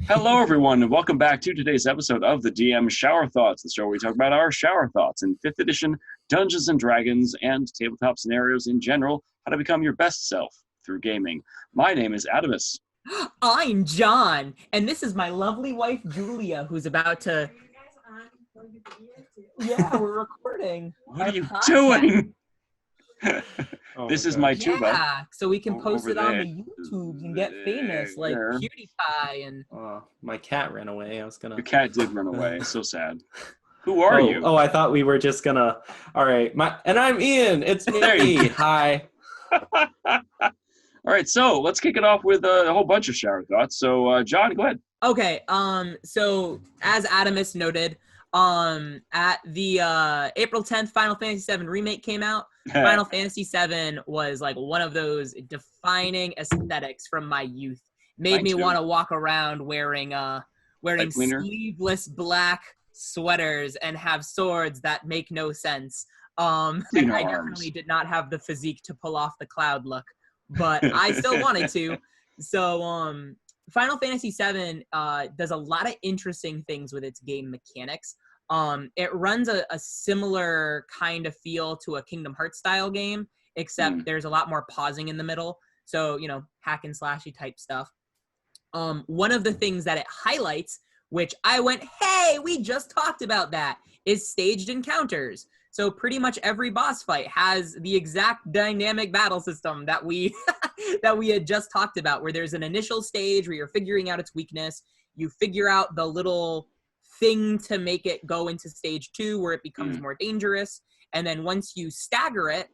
Hello, everyone, and welcome back to today's episode of the DM Shower Thoughts, the show where we talk about our shower thoughts in 5th edition Dungeons and Dragons and tabletop scenarios in general, how to become your best self through gaming. My name is Adamus. I'm John, and this is my lovely wife, Julia, who's about to... Yeah, we're recording. What are you doing? This is my Yeah, tuba. so we can post Over it on there. the YouTubes and get famous like There. PewDiePie and... My cat ran away. I was gonna. Your cat did run away. So sad. Who are you? Oh, I thought we were just gonna. All right, and I'm Ian. It's There you me. Hi. All right, so let's kick it off with a whole bunch of shower thoughts. So, John, go ahead. Okay, so as Adamus noted, at the April 10th Final Fantasy VII Remake came out. Final Fantasy VII was like one of those defining aesthetics from my youth. Made me want to walk around wearing sleeveless black sweaters and have swords that make no sense. And I definitely did not have the physique to pull off the Cloud look, but I still wanted to. So Final Fantasy VII does a lot of interesting things with its game mechanics. It runs a similar kind of feel to a Kingdom Hearts style game, except there's a lot more pausing in the middle. So, hack and slashy type stuff. One of the things that it highlights, which I went, hey, we just talked about that, is staged encounters. So pretty much every boss fight has the exact dynamic battle system that we that we had just talked about, where there's an initial stage where you're figuring out its weakness. You figure out the little thing to make it go into stage 2 where it becomes more dangerous. And then once you stagger it,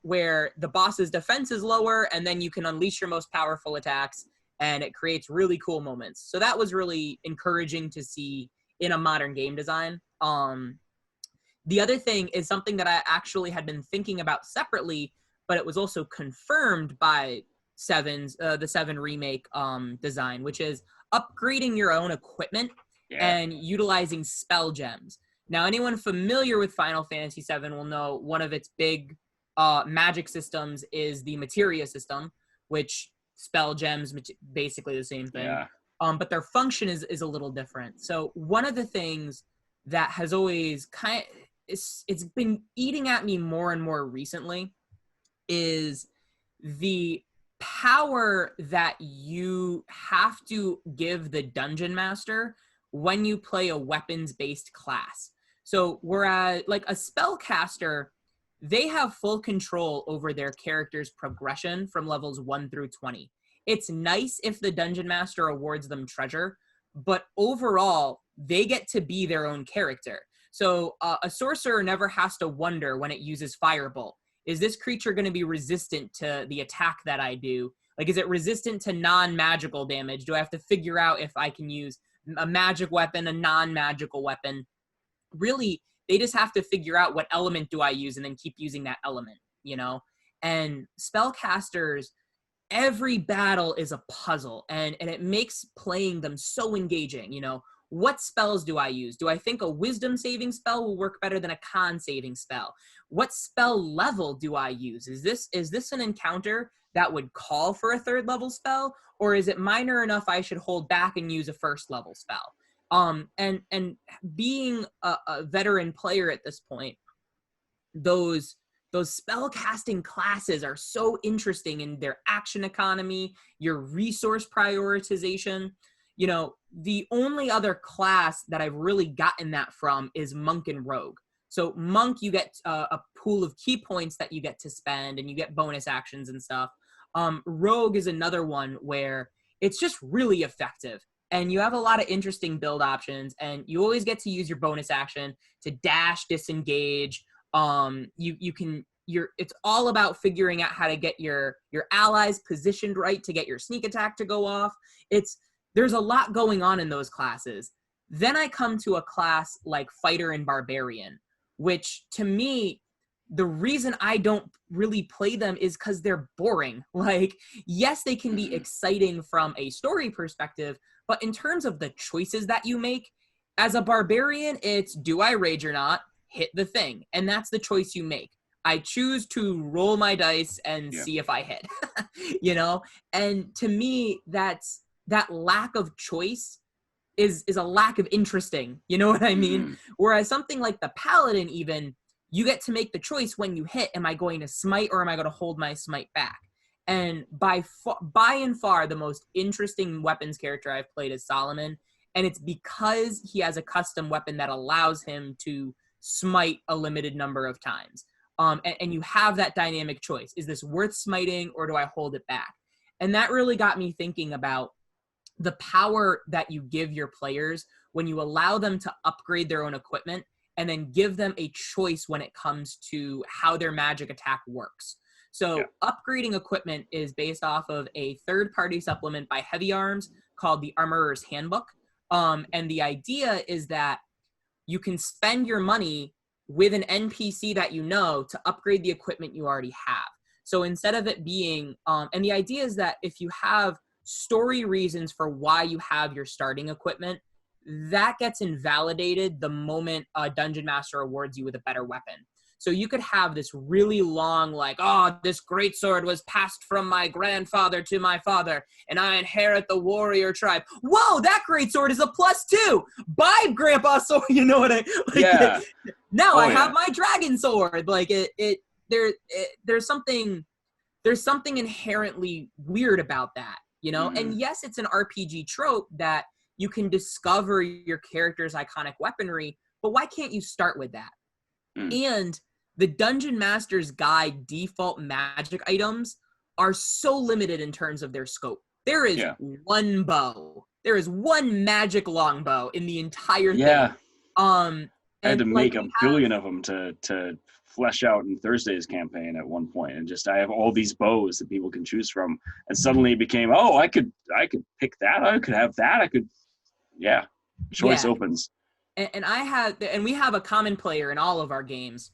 where the boss's defense is lower, and then you can unleash your most powerful attacks, and it creates really cool moments. So that was really encouraging to see in a modern game design. The other thing is something that I actually had been thinking about separately, but it was also confirmed by the 7 Remake design, which is upgrading your own equipment and utilizing spell gems. Now, anyone familiar with Final Fantasy VII will know one of its big magic systems is the materia system, which spell gems, basically the same thing. Yeah. But their function is a little different. So one of the things that has always it's been eating at me more and more recently is the power that you have to give the dungeon master when you play a weapons-based class. So whereas like a spellcaster, they have full control over their character's progression from levels 1 through 20. It's nice if the dungeon master awards them treasure, but overall, they get to be their own character. So a sorcerer never has to wonder when it uses Firebolt. Is this creature going to be resistant to the attack that I do? Like, is it resistant to non-magical damage? Do I have to figure out if I can use a magic weapon, a non-magical weapon? Really, they just have to figure out what element do I use and then keep using that element, And spellcasters, every battle is a puzzle, and it makes playing them so engaging. What spells do I use? Do I think a wisdom saving spell will work better than a con saving spell? What spell level do I use? Is this an encounter that would call for a 3rd level spell, or is it minor enough I should hold back and use a 1st level spell? And being a veteran player at this point, those spell casting classes are so interesting in their action economy, your resource prioritization. The only other class that I've really gotten that from is Monk and Rogue. So Monk, you get a pool of key points that you get to spend, and you get bonus actions and stuff. Rogue is another one where it's just really effective, and you have a lot of interesting build options, and you always get to use your bonus action to dash, disengage. It's all about figuring out how to get your allies positioned right to get your sneak attack to go off. There's a lot going on in those classes. Then I come to a class like Fighter and Barbarian, which to me, the reason I don't really play them is because they're boring. Like, yes, they can be exciting from a story perspective, but in terms of the choices that you make, as a Barbarian, it's do I rage or not, hit the thing. And that's the choice you make. I choose to roll my dice and see if I hit, And to me, that's that lack of choice is a lack of interesting. You know what I mean? Whereas something like the Paladin, even, you get to make the choice when you hit, am I going to smite or am I going to hold my smite back? And by and far, the most interesting weapons character I've played is Solomon. And it's because he has a custom weapon that allows him to smite a limited number of times. And you have that dynamic choice. Is this worth smiting or do I hold it back? And that really got me thinking about the power that you give your players when you allow them to upgrade their own equipment and then give them a choice when it comes to how their magic attack works. So upgrading equipment is based off of a third-party supplement by Heavy Arms called the Armorer's Handbook. And the idea is that you can spend your money with an NPC that you know to upgrade the equipment you already have. So instead of it being, and the idea is that if you have story reasons for why you have your starting equipment, that gets invalidated the moment a Dungeon Master awards you with a better weapon. So you could have this really long, like, oh, this greatsword was passed from my grandfather to my father, and I inherit the warrior tribe. Whoa, that greatsword is a +2. Bye, Grandpa Sword. You know what I? Like, now I have my dragon sword. Like there's something inherently weird about that, you know. And yes, it's an RPG trope that you can discover your character's iconic weaponry, but why can't you start with that? And the Dungeon Master's Guide default magic items are so limited in terms of their scope. There is one bow. There is one magic longbow in the entire thing. I had to make a billion of them to flesh out in Thursday's campaign at one point, and just I have all these bows that people can choose from, and suddenly it became, oh, I could pick that, I could have that, I could, choice opens. And we have a common player in all of our games.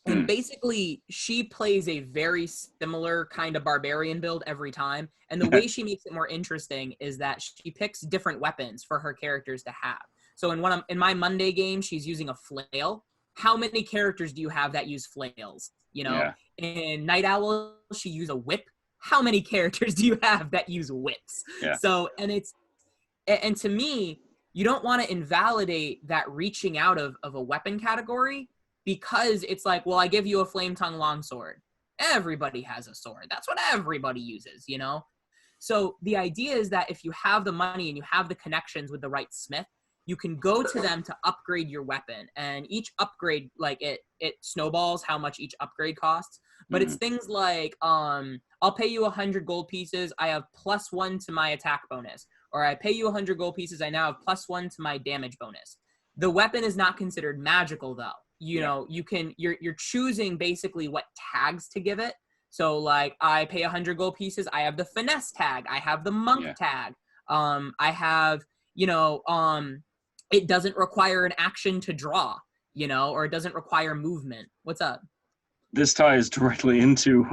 And basically, she plays a very similar kind of barbarian build every time. And the way she makes it more interesting is that she picks different weapons for her characters to have. So in my Monday game, she's using a flail. How many characters do you have that use flails? You know, in Night Owl, she used a whip. How many characters do you have that use whips? So, and to me, you don't want to invalidate that reaching out of a weapon category, because it's like, well, I give you a flame tongue longsword. Everybody has a sword. That's what everybody uses, you know? So the idea is that if you have the money and you have the connections with the right smith, you can go to them to upgrade your weapon. And each upgrade, like it snowballs how much each upgrade costs. But it's things like, I'll pay you 100 gold pieces. I have +1 to my attack bonus. Or I pay you 100 gold pieces. I now have +1 to my damage bonus. The weapon is not considered magical, though. You know, you're choosing basically what tags to give it. So like, I pay 100 gold pieces. I have the finesse tag. I have the monk tag. I have, it doesn't require an action to draw, you know, or it doesn't require movement. What's up? This ties directly into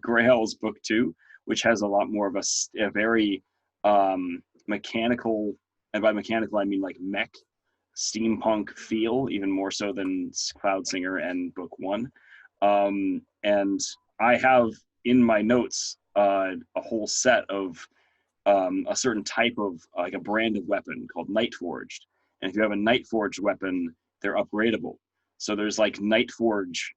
Grey Owl's book 2, which has a lot more of a very mechanical, and by mechanical I mean like mech, steampunk feel, even more so than Cloud Singer and book 1. And I have in my notes a whole set of a certain type of like a brand of weapon called Night Forged. And if you have a Night Forged weapon, they're upgradable. So there's like Night Forge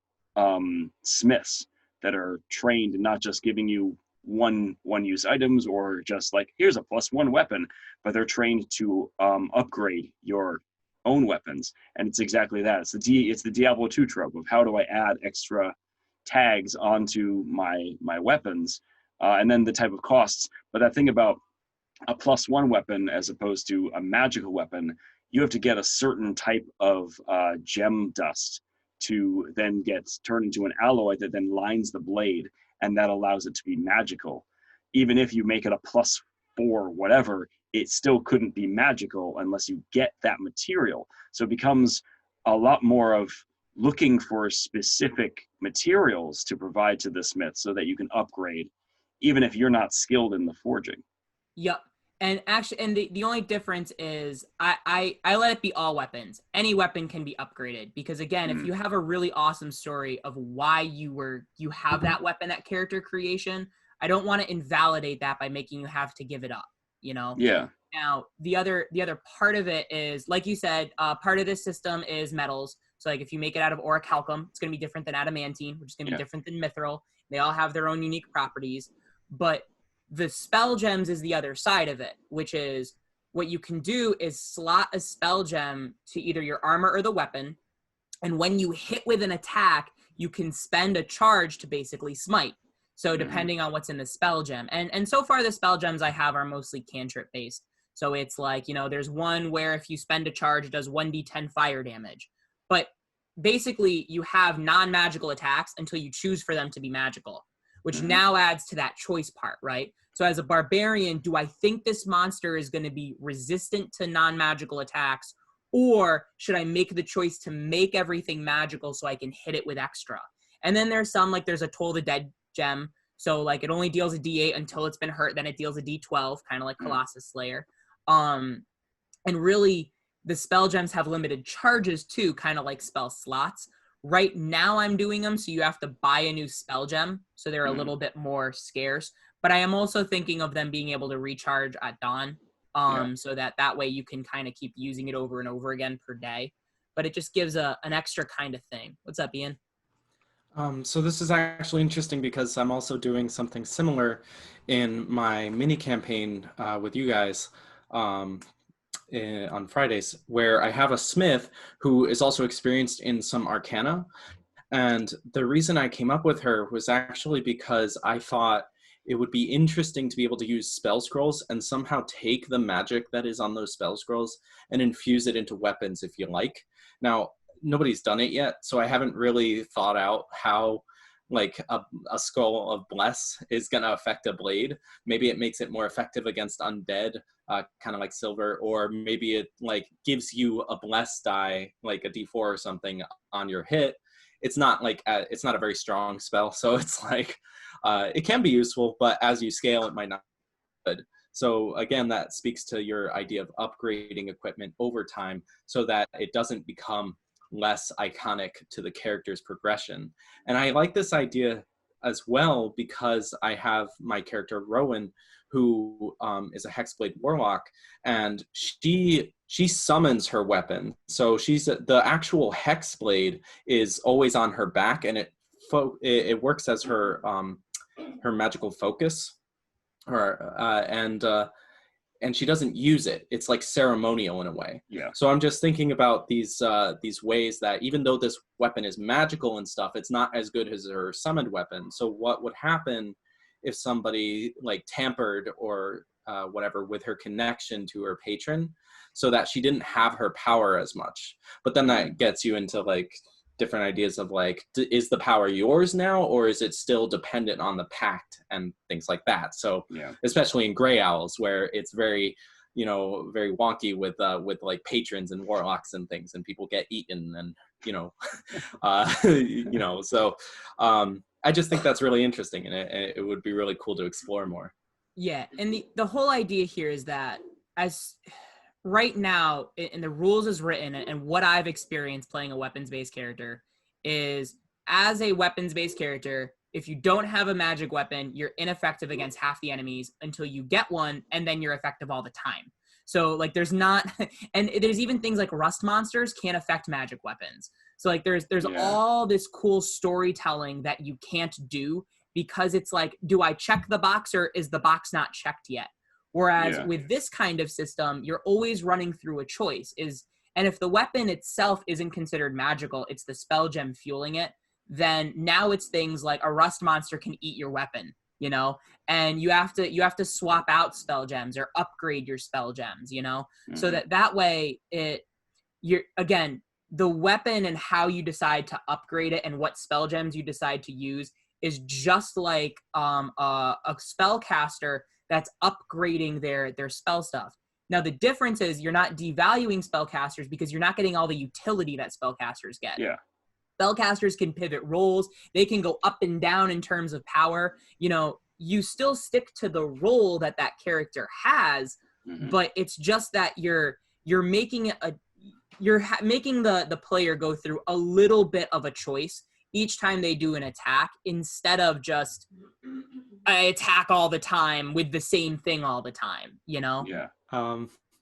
smiths that are trained in not just giving you one use items or just like, here's a +1 weapon, but they're trained to upgrade your own weapons. And it's exactly that. It's the Diablo 2 trope of how do I add extra tags onto my weapons, and then the type of costs. But that thing about a +1 weapon as opposed to a magical weapon, you have to get a certain type of gem dust to then get turned into an alloy that then lines the blade, and that allows it to be magical. Even if you make it a +4 whatever, it still couldn't be magical unless you get that material. So it becomes a lot more of looking for specific materials to provide to the smith so that you can upgrade, even if you're not skilled in the forging. Yep. And actually, and the only difference is I let it be all weapons. Any weapon can be upgraded, because again, if you have a really awesome story of why you have that weapon, that character creation, I don't want to invalidate that by making you have to give it up. you know? Yeah. Now, the other part of it is, like you said, part of this system is metals. So like if you make it out of orichalcum, it's going to be different than adamantine, which is going to be different than mithril. They all have their own unique properties. But the spell gems is the other side of it, which is what you can do is slot a spell gem to either your armor or the weapon. And when you hit with an attack, you can spend a charge to basically smite. So depending on what's in the spell gem. And so far the spell gems I have are mostly cantrip based. So it's like, you know, there's one where if you spend a charge, it does 1d10 fire damage. But basically you have non-magical attacks until you choose for them to be magical, which now adds to that choice part, right? So as a barbarian, do I think this monster is going to be resistant to non-magical attacks, or should I make the choice to make everything magical so I can hit it with extra? And then there's some, like there's a Toll the Dead gem. So like it only deals a D8 until it's been hurt, then it deals a D12, kind of like Colossus Slayer. And really, the spell gems have limited charges too, kind of like spell slots. Right now I'm doing them, so you have to buy a new spell gem, so they're a little bit more scarce. But I am also thinking of them being able to recharge at dawn, so that way you can kind of keep using it over and over again per day. But it just gives an extra kind of thing. What's up, Ian? So this is actually interesting because I'm also doing something similar in my mini campaign with you guys on Fridays, where I have a smith who is also experienced in some arcana. And the reason I came up with her was actually because I thought it would be interesting to be able to use spell scrolls and somehow take the magic that is on those spell scrolls and infuse it into weapons if you like. Now, nobody's done it yet, so I haven't really thought out how like a skull of bless is going to affect a blade. Maybe it makes it more effective against undead, kind of like silver, or maybe it like gives you a bless die, like a d4 or something on your hit. It's not like it's not a very strong spell, so it's like it can be useful, but as you scale, it might not be good. So again, that speaks to your idea of upgrading equipment over time so that it doesn't become less iconic to the character's progression. And I like this idea as well because I have my character Rowan, who is a Hexblade Warlock, and she summons her weapon. So the actual Hexblade is always on her back, and it works as her magical focus, and she doesn't use it. It's like ceremonial in a way. Yeah. So I'm just thinking about these ways that even though this weapon is magical and stuff, it's not as good as her summoned weapon. So what would happen if somebody like tampered or whatever with her connection to her patron, so that she didn't have her power as much? But then that gets you into like different ideas of like, is the power yours now, or is it still dependent on the pact and things like that? So especially in Grey Owls, where it's very, very wonky with like patrons and warlocks and things, and people get eaten and, so I just think that's really interesting, and it would be really cool to explore more. Yeah. And the whole idea here is that as right now in the rules is written, and what I've experienced playing a weapons-based character is, as a weapons-based character, if you don't have a magic weapon, you're ineffective against half the enemies until you get one, and then you're effective all the time. So like there's not, and there's even things like rust monsters can't affect magic weapons. So like there's all this cool storytelling that you can't do, because it's like, do I check the box, or is the box not checked yet? Whereas with this kind of system, you're always running through a choice. And if the weapon itself isn't considered magical, it's the spell gem fueling it, then now it's things like a rust monster can eat your weapon, and you have to swap out spell gems or upgrade your spell gems, so that way again, the weapon and how you decide to upgrade it and what spell gems you decide to use is just like a spellcaster that's upgrading their spell stuff. Now, the difference is you're not devaluing spellcasters because you're not getting all the utility that spellcasters get. Yeah. Spellcasters can pivot roles. They can go up and down in terms of power. You still stick to the role that character has, but it's just that you're making making the player go through a little bit of a choice each time they do an attack, instead of just attack all the time with the same thing all the time, you know? Yeah.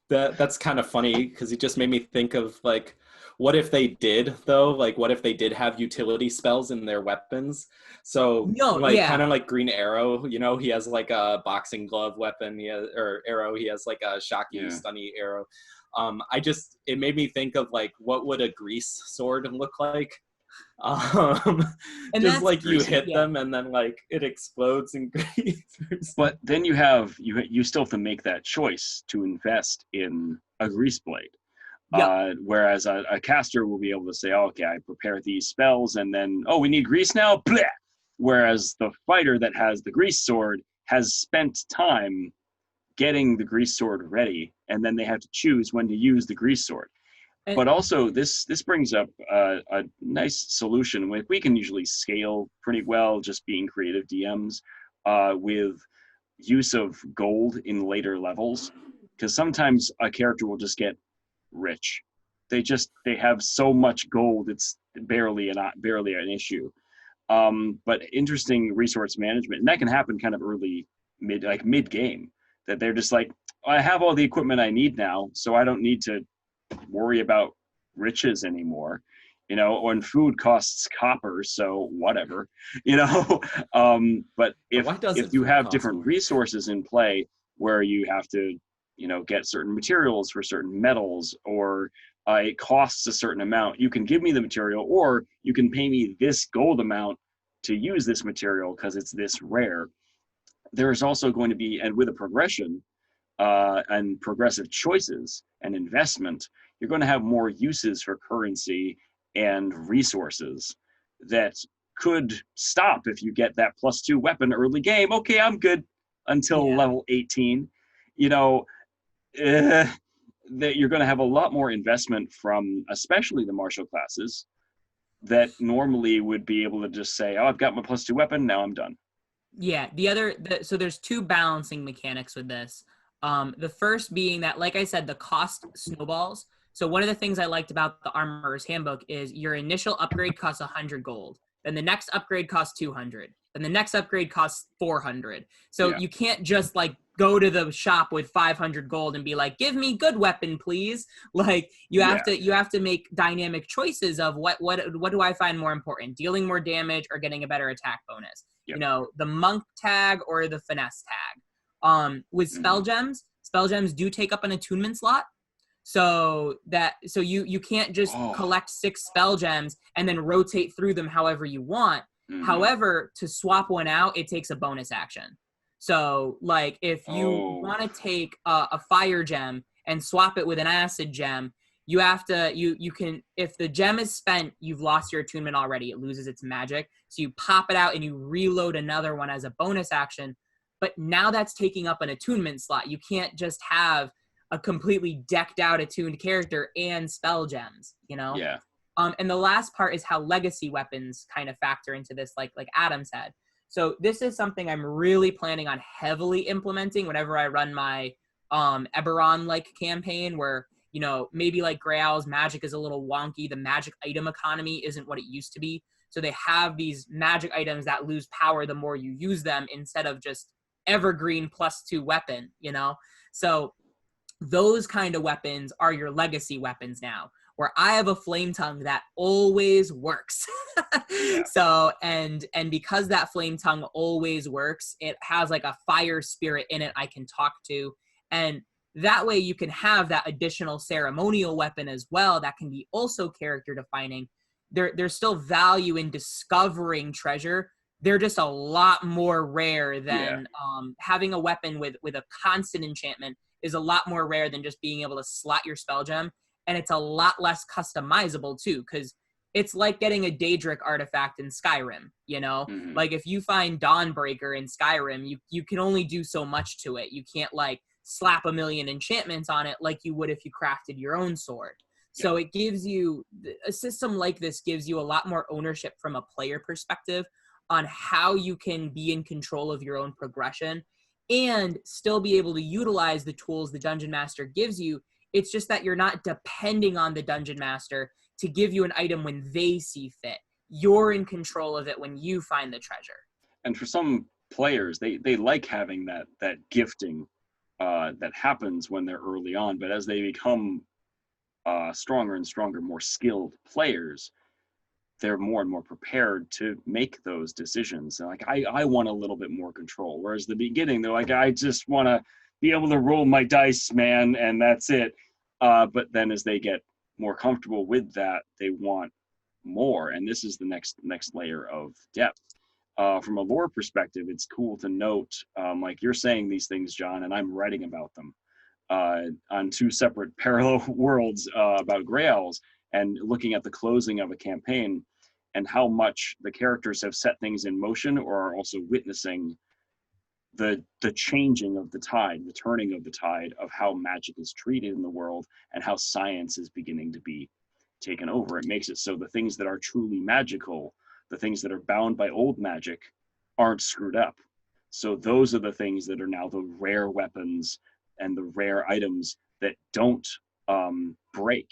That's kind of funny because it just made me think of like, what if they did though? Like, what if they did have utility spells in their weapons? So No, like yeah. kind of like Green Arrow, you know, he has like a boxing glove weapon, or arrow. He has like a shock you, stunny arrow. It made me think of like, what would a grease sword look like? And Just that's like you hit yeah. them and then like it explodes in grease. But then you still have to make that choice to invest in a grease blade. Yep. Whereas a caster will be able to say, oh, okay, I prepare these spells and then, oh, we need grease now? Bleh! Whereas the fighter that has the grease sword has spent time getting the grease sword ready, and then they have to choose when to use the grease sword. And, But also, this brings up a nice solution. We can usually scale pretty well, just being creative DMs, with use of gold in later levels, because sometimes a character will just get rich. They have so much gold, it's barely an issue. But interesting resource management, and that can happen kind of early, mid game, that they're just like, I have all the equipment I need now, so I don't need to worry about riches anymore. When food costs copper, so whatever. But Why if doesn't you food have cost different more? resources in play where you have to get certain materials for certain metals, or it costs a certain amount, you can give me the material, or you can pay me this gold amount to use this material because it's this rare. There's also going to be, and with a progression and progressive choices and investment, you're going to have more uses for currency and resources that could stop if you get that +2 weapon early game. Okay, I'm good until yeah. level 18. That you're going to have a lot more investment from especially the martial classes that normally would be able to just say, oh, I've got my +2 weapon, now I'm done. Yeah, so there's two balancing mechanics with this. The first being that, like I said, the cost snowballs. So one of the things I liked about the Armorer's Handbook is your initial upgrade costs 100 gold. Then the next upgrade costs 200. Then the next upgrade costs 400. So you can't just like go to the shop with 500 gold and be like, give me good weapon, please. Like you have to make dynamic choices of what do I find more important, dealing more damage or getting a better attack bonus. Yep. The monk tag or the finesse tag. With spell gems do take up an attunement slot. So you can't just collect 6 spell gems and then rotate through them however you want. Mm-hmm. However, to swap one out, it takes a bonus action. So like if you want to take a fire gem and swap it with an acid gem, you have to, you can, if the gem is spent, you've lost your attunement already. It loses its magic. So you pop it out and you reload another one as a bonus action. But now that's taking up an attunement slot. You can't just have a completely decked out attuned character and spell gems, Yeah. And the last part is how legacy weapons kind of factor into this, like Adam said. So this is something I'm really planning on heavily implementing whenever I run my Eberron-like campaign where, maybe like Grey Owl's magic is a little wonky. The magic item economy isn't what it used to be. So they have these magic items that lose power the more you use them instead of just evergreen +2 weapon, So those kind of weapons are your legacy weapons now, where I have a flame tongue that always works. Yeah. So, and because that flame tongue always works, it has like a fire spirit in it I can talk to. And that way you can have that additional ceremonial weapon as well that can be also character defining. There's still value in discovering treasure. They're just a lot more rare than having a weapon with a constant enchantment is a lot more rare than just being able to slot your spell gem. And it's a lot less customizable too, because it's like getting a Daedric artifact in Skyrim, Mm-hmm. Like if you find Dawnbreaker in Skyrim, you can only do so much to it. You can't like slap a million enchantments on it like you would if you crafted your own sword. So it gives you, a system like this gives you a lot more ownership from a player perspective on how you can be in control of your own progression and still be able to utilize the tools the Dungeon Master gives you. It's just that you're not depending on the Dungeon Master to give you an item when they see fit. You're in control of it when you find the treasure. And for some players, they like having that gifting that happens when they're early on, but as they become stronger and stronger, more skilled players, they're more and more prepared to make those decisions. And like, I want a little bit more control. Whereas the beginning, they're like, I just want to be able to roll my dice, man, and that's it. But then as they get more comfortable with that, they want more. And this is the next layer of depth. From a lore perspective, it's cool to note, like you're saying these things, John, and I'm writing about them on two separate parallel worlds about Grails, and looking at the closing of a campaign and how much the characters have set things in motion or are also witnessing the changing of the tide, the turning of the tide of how magic is treated in the world and how science is beginning to be taken over. It makes it so the things that are truly magical, the things that are bound by old magic, aren't screwed up. So those are the things that are now the rare weapons and the rare items that don't break.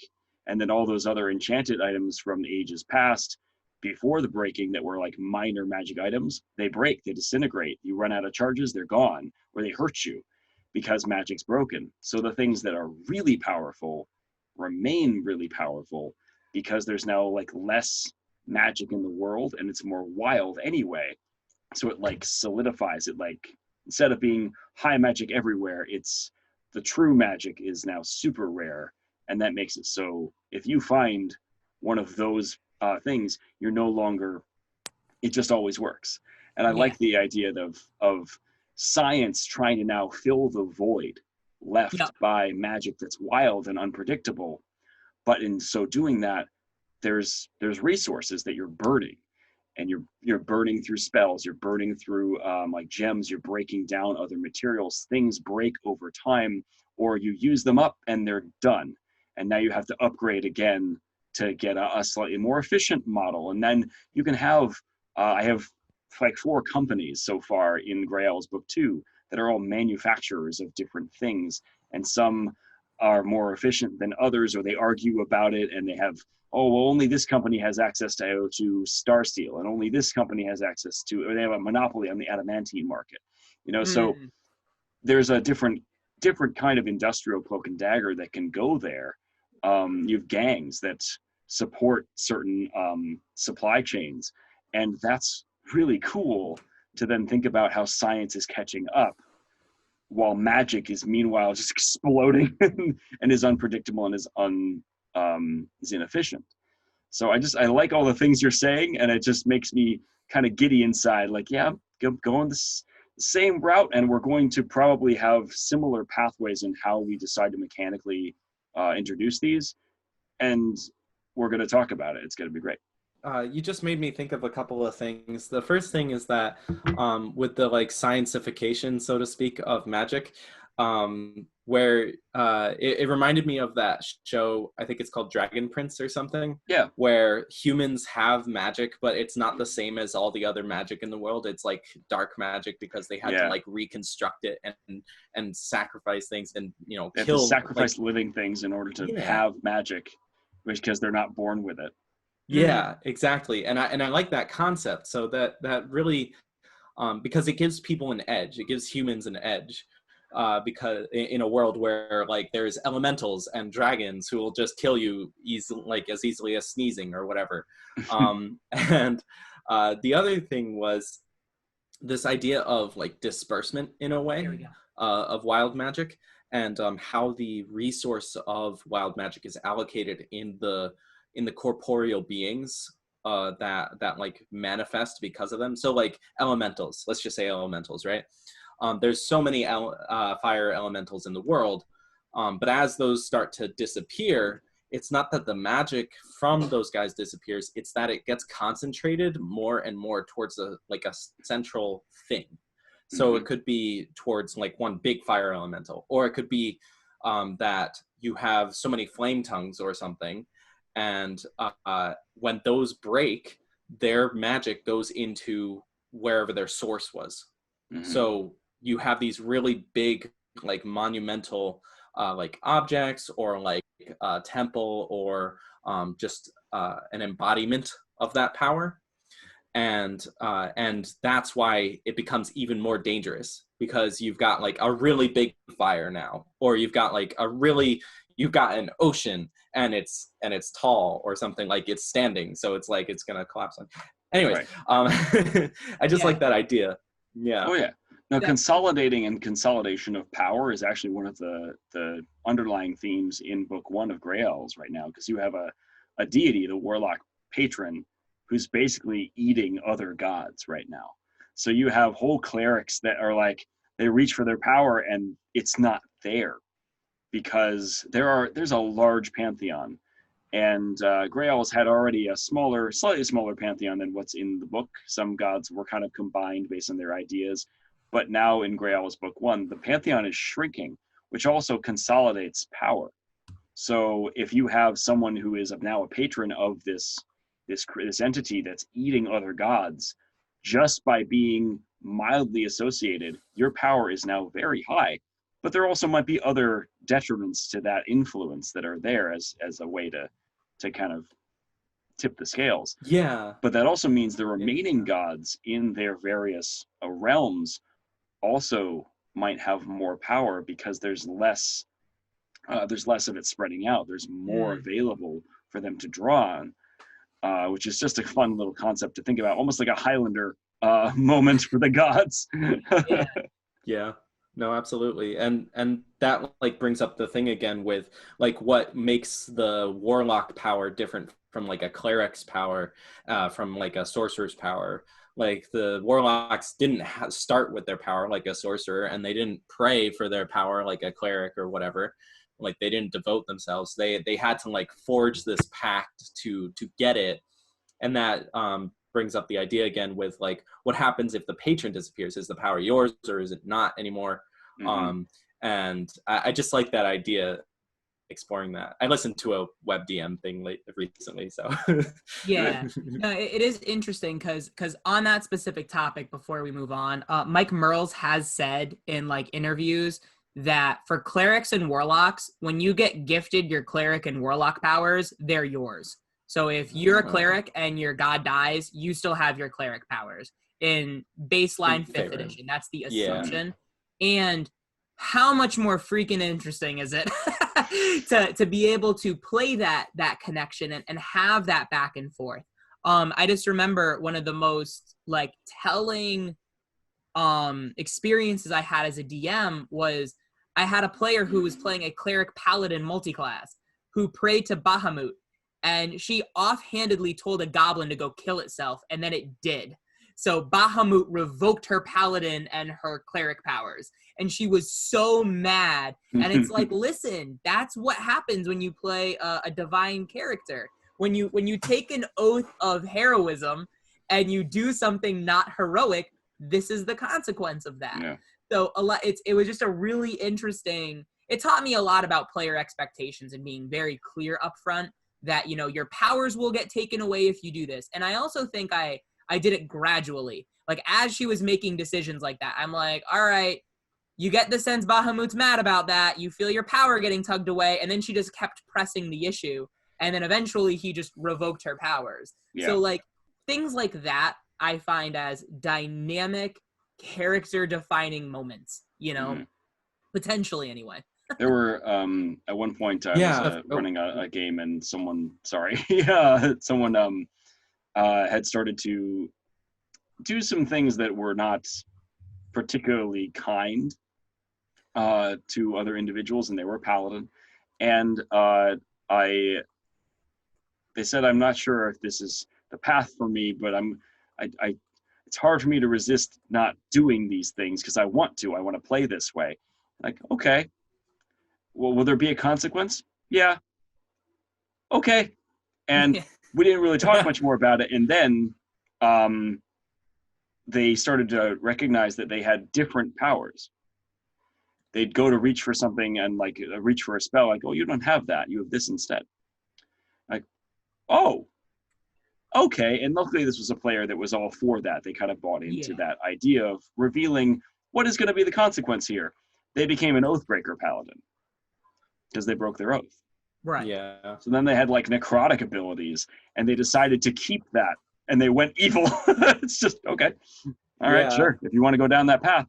And then all those other enchanted items from ages past, before the breaking, that were like minor magic items, they break, they disintegrate. You run out of charges, they're gone, or they hurt you because magic's broken. So the things that are really powerful remain really powerful because there's now like less magic in the world and it's more wild anyway. So it like solidifies it, like instead of being high magic everywhere, it's the true magic is now super rare. And that makes it so if you find one of those things, you're no longer, it just always works. And I like the idea of science trying to now fill the void left by magic that's wild and unpredictable. But in so doing that, there's resources that you're burning, and you're burning through spells, you're burning through like gems, you're breaking down other materials. Things break over time, or you use them up and they're done. And now you have to upgrade again to get a slightly more efficient model. And then you can have, I have like 4 companies so far in Grail's book 2 that are all manufacturers of different things. And some are more efficient than others, or they argue about it and they have, oh, well, only this company has access to Starsteel, and only this company has access to, or they have a monopoly on the adamantine market. So there's a different kind of industrial cloak and dagger that can go there. You have gangs that support certain supply chains, and that's really cool to then think about how science is catching up while magic is meanwhile just exploding and is unpredictable and is inefficient. So I like all the things you're saying, and it just makes me kind of giddy inside, like, yeah, I'm going this same route, and we're going to probably have similar pathways in how we decide to mechanically introduce these, and we're going to talk about it. It's going to be great. You just made me think of a couple of things. The first thing is that with the like scientification, so to speak, of magic, where it reminded me of that show, I think it's called Dragon Prince or something. Yeah. Where humans have magic, but it's not the same as all the other magic in the world. It's like dark magic because they had to like reconstruct it and sacrifice things and they have to sacrifice living things in order to have magic, because they're not born with it. Yeah, exactly. And I like that concept. So that really, because it gives people an edge, it gives humans an edge, because in a world where like there's elementals and dragons who will just kill you as easily as sneezing or whatever. And the other thing was this idea of like disbursement in a way of wild magic, and how the resource of wild magic is allocated in the corporeal beings that like manifest because of them. So like elementals, let's just say elementals, right? There's so many fire elementals in the world, but as those start to disappear, it's not that the magic from those guys disappears, it's that it gets concentrated more and more towards a central thing. So it could be towards like one big fire elemental, or it could be that you have so many flame tongues or something, and when those break, their magic goes into wherever their source was. So you have these really big, like monumental, like objects, or like a temple, or just an embodiment of that power. and that's why it becomes even more dangerous, because you've got like a really big fire now, or you've got an ocean and it's tall or something, like it's standing, so it's like it's gonna collapse on. Anyways, Right. I just like that idea. Yeah. Oh yeah. Now, consolidating and consolidation of power is actually one of the underlying themes in Book 1 of Grey Elves right now, because you have a deity, the warlock patron, who's basically eating other gods right now. So you have whole clerics that are like, they reach for their power and it's not there, because there's a large pantheon. And Grey Elves had already a slightly smaller pantheon than what's in the book. Some gods were kind of combined based on their ideas. But now in Grey Elves Book 1, the pantheon is shrinking, which also consolidates power. So if you have someone who is now a patron of this entity that's eating other gods, just by being mildly associated, your power is now very high. But there also might be other detriments to that influence that are there as a way to kind of tip the scales. Yeah. But that also means the remaining gods in their various realms also might have more power, because there's less of it spreading out. There's more available for them to draw on, which is just a fun little concept to think about, almost like a Highlander moment for the gods. Yeah. No, absolutely. And that like brings up the thing again with like what makes the warlock power different from like a cleric's power, from like a sorcerer's power. Like the warlocks didn't start with their power like a sorcerer, and they didn't pray for their power like a cleric or whatever. Like they didn't devote themselves. They had to like forge this pact to get it. And that brings up the idea again with like, what happens if the patron disappears? Is the power yours or is it not anymore? Mm-hmm. And I just like that idea, exploring that. I listened to a web DM thing recently, so Yeah, no, it is interesting because on that specific topic, before we move on, Mike Merles has said in like interviews that for clerics and warlocks, when you get gifted your cleric and warlock powers, they're yours. So if you're a cleric and your god dies, you still have your cleric powers in baseline 5th edition. That's the assumption. And how much more freaking interesting is it to be able to play that connection and have that back and forth? I just remember one of the most like telling experiences I had as a DM was I had a player who was playing a cleric paladin multiclass who prayed to Bahamut, and she offhandedly told a goblin to go kill itself, and then it did. So Bahamut revoked her paladin and her cleric powers, and she was so mad. And it's like, listen, that's what happens when you play a divine character. When you take an oath of heroism and you do something not heroic, this is the consequence of that. Yeah. So it was just a really interesting. It taught me a lot about player expectations and being very clear up front that, you know, your powers will get taken away if you do this. And I also think I did it gradually. Like as she was making decisions like that, I'm like, all right, you get the sense Bahamut's mad about that. You feel your power getting tugged away. And then she just kept pressing the issue. And then eventually he just revoked her powers. Yeah. So like things like that, I find as dynamic character defining moments, you know, potentially anyway. There were at one point I was running a game, and someone had started to do some things that were not particularly kind to other individuals, and they were a paladin. And they said, I'm not sure if this is the path for me, but it's hard for me to resist not doing these things because I want to play this way. Like, okay. Well, will there be a consequence? Yeah. Okay. And we didn't really talk much more about it. And then they started to recognize that they had different powers. They'd go to reach for something and like reach for a spell. Like, oh, you don't have that. You have this instead. Like, oh, okay. And luckily this was a player that was all for that. They kind of bought into that idea of revealing what is going to be the consequence here. They became an Oathbreaker paladin because they broke their oath. Right. Yeah. So then they had like necrotic abilities, and they decided to keep that and they went evil. It's just okay. All right, sure. If you want to go down that path.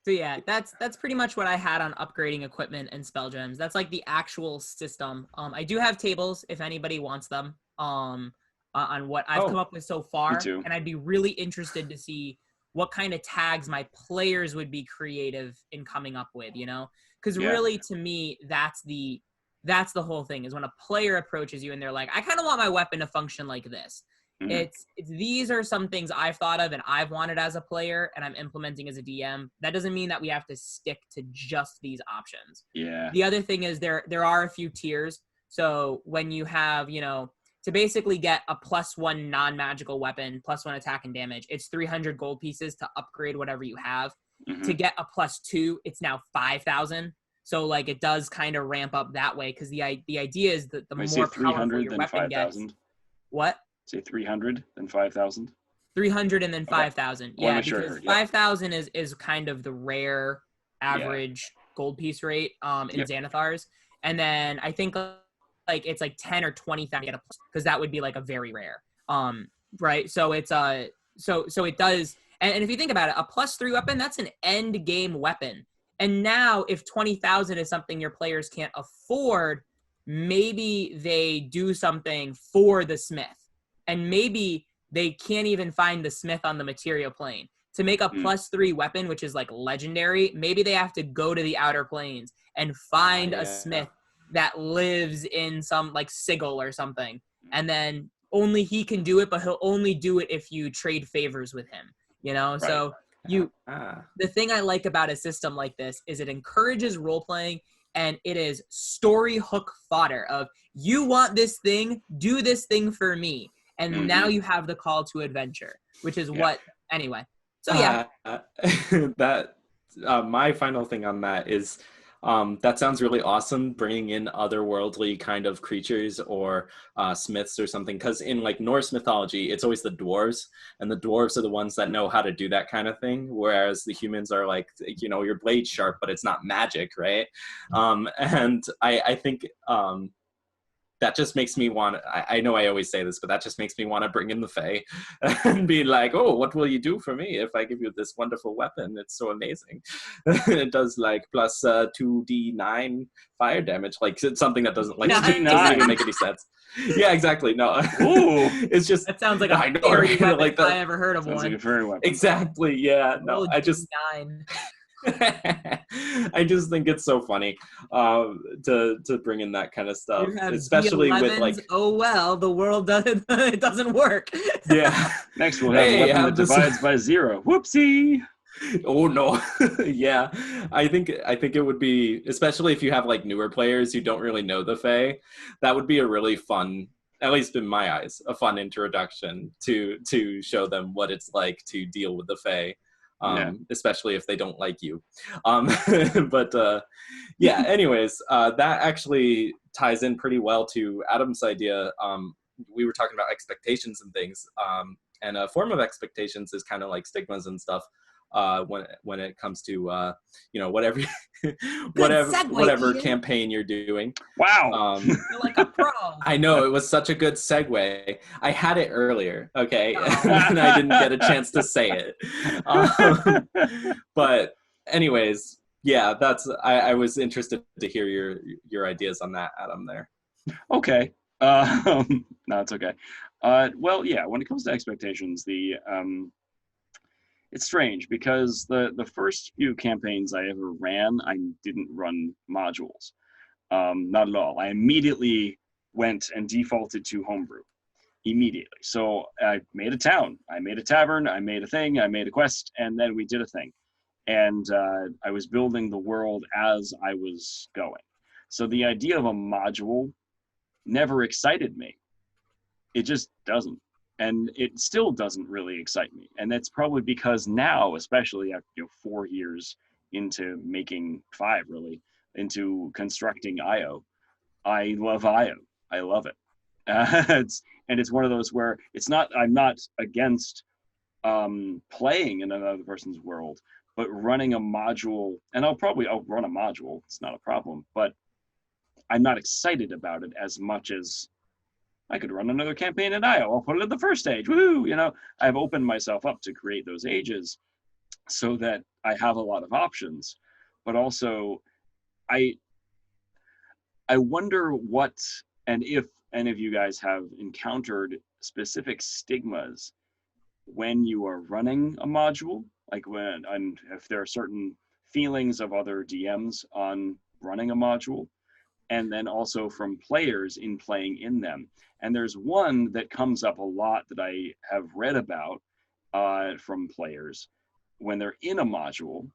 So yeah, that's pretty much what I had on upgrading equipment and spell gems. That's like the actual system. I do have tables if anybody wants them. On what I've come up with so far, and I'd be really interested to see what kind of tags my players would be creative in coming up with. You know, because really, to me, that's the whole thing. Is when a player approaches you and they're like, I kind of want my weapon to function like this. It's these are some things I've thought of and I've wanted as a player and I'm implementing as a DM. That doesn't mean that we have to stick to just these options. Yeah. The other thing is there are a few tiers. So when you have, you know, to basically get a +1 non-magical weapon, +1 attack and damage, it's 300 gold pieces to upgrade whatever you have. To get a +2, it's now 5,000. So like it does kind of ramp up that way because the idea is that the more powerful your weapon gets. What? Say 300, then 5,000. 300 and then 5,000. Yeah, because 5,000 is kind of the rare average gold piece rate in Xanathar's. And then I think like it's like 10 or 20,000 because that would be like a very rare. Right? So it's so it does, and if you think about it, a +3 weapon, that's an end game weapon. And now if 20,000 is something your players can't afford, maybe they do something for the smith. And maybe they can't even find the smith on the material plane. To make a +3 weapon, which is like legendary, maybe they have to go to the outer planes and find a smith that lives in some like sigil or something. And then only he can do it, but he'll only do it if you trade favors with him, you know? Right. So the thing I like about a system like this is it encourages role playing, and it is story hook fodder of you want this thing, do this thing for me. And now you have the call to adventure, which is what, anyway. So that my final thing on that is that sounds really awesome, bringing in otherworldly kind of creatures or smiths or something, because in like Norse mythology, it's always the dwarves, and the dwarves are the ones that know how to do that kind of thing, whereas the humans are like, you know, your blade's sharp, but it's not magic, right? And I think that just makes me want, I know I always say this, but that just makes me want to bring in the Fae and be like, oh, what will you do for me if I give you this wonderful weapon? It's so amazing. It does like plus 2d9 fire damage. Like it's something that doesn't doesn't even make any sense. Yeah, exactly. No, it's just, that sounds like a fairy weapon like if I ever heard of one. Like a fairy weapon. Exactly. Yeah. No, I just, I just think it's so funny to bring in that kind of stuff, especially with like, oh well, the world doesn't it doesn't work. Yeah. Next we'll have a weapon that divides by 0. Whoopsie. Oh no. Yeah, I think it would be, especially if you have like newer players who don't really know the Fae, that would be a really fun, at least in my eyes, a fun introduction to show them what it's like to deal with the Fae. Especially if they don't like you. But yeah, anyways, that actually ties in pretty well to Adam's idea. We were talking about expectations and things, and a form of expectations is kind of like stigmas and stuff. When it comes to you know, whatever campaign you're doing. Wow. You're like a pro. I know, it was such a good segue. I had it earlier, okay, and I didn't get a chance to say it. But anyways, yeah, that's I was interested to hear your ideas on that, Adam. There. Okay. No, it's okay. Well, yeah. When it comes to expectations, it's strange because the first few campaigns I ever ran, I didn't run modules. Not at all. I immediately went and defaulted to Homebrew. Immediately. So I made a town, I made a tavern, I made a thing, I made a quest, and then we did a thing. And I was building the world as I was going. So the idea of a module never excited me. It just doesn't. And it still doesn't really excite me. And that's probably because now, especially after 4 years into making 5, really, into constructing IO, I love IO. I love it. It's one of those where I'm not against playing in another person's world, but running a module, and I'll run a module. It's not a problem, but I'm not excited about it as much as I could run another campaign at IO. I'll put it at the first age. Woohoo! You know, I've opened myself up to create those ages so that I have a lot of options. But also, I wonder what, and if any of you guys have encountered specific stigmas when you are running a module, like when, and if there are certain feelings of other DMs on running a module, and then also from players in playing in them. And there's one that comes up a lot that I have read about from players when they're in a module,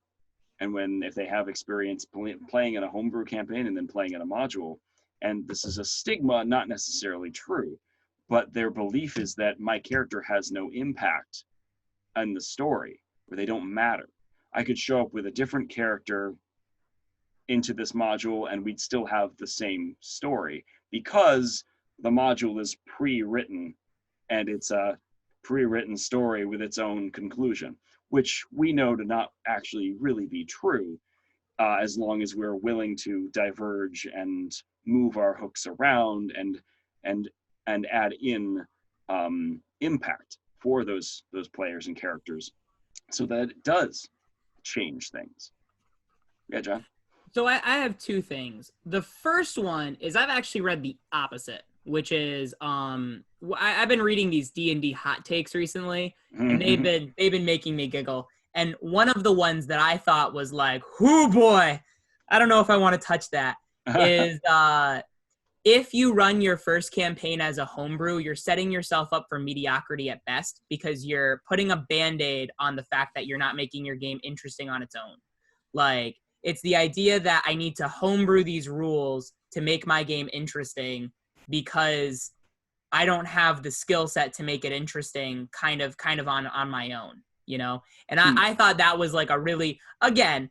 and if they have experience playing in a homebrew campaign and then playing in a module. And this is a stigma, not necessarily true, but their belief is that my character has no impact on the story, or they don't matter. I could show up with a different character into this module and we'd still have the same story because the module is pre-written and it's a pre-written story with its own conclusion, which we know to not actually really be true, as long as we're willing to diverge and move our hooks around and add in impact for those players and characters so that it does change things. Yeah, John? So I have two things. The first one is I've actually read the opposite, which is I've been reading these D&D hot takes recently, and they've been making me giggle. And one of the ones that I thought was like, "Hoo boy, I don't know if I want to touch that," is if you run your first campaign as a homebrew, you're setting yourself up for mediocrity at best because you're putting a Band-Aid on the fact that you're not making your game interesting on its own. Like, it's the idea that I need to homebrew these rules to make my game interesting because I don't have the skill set to make it interesting kind of on my own, you know? And I thought that was like a really, again,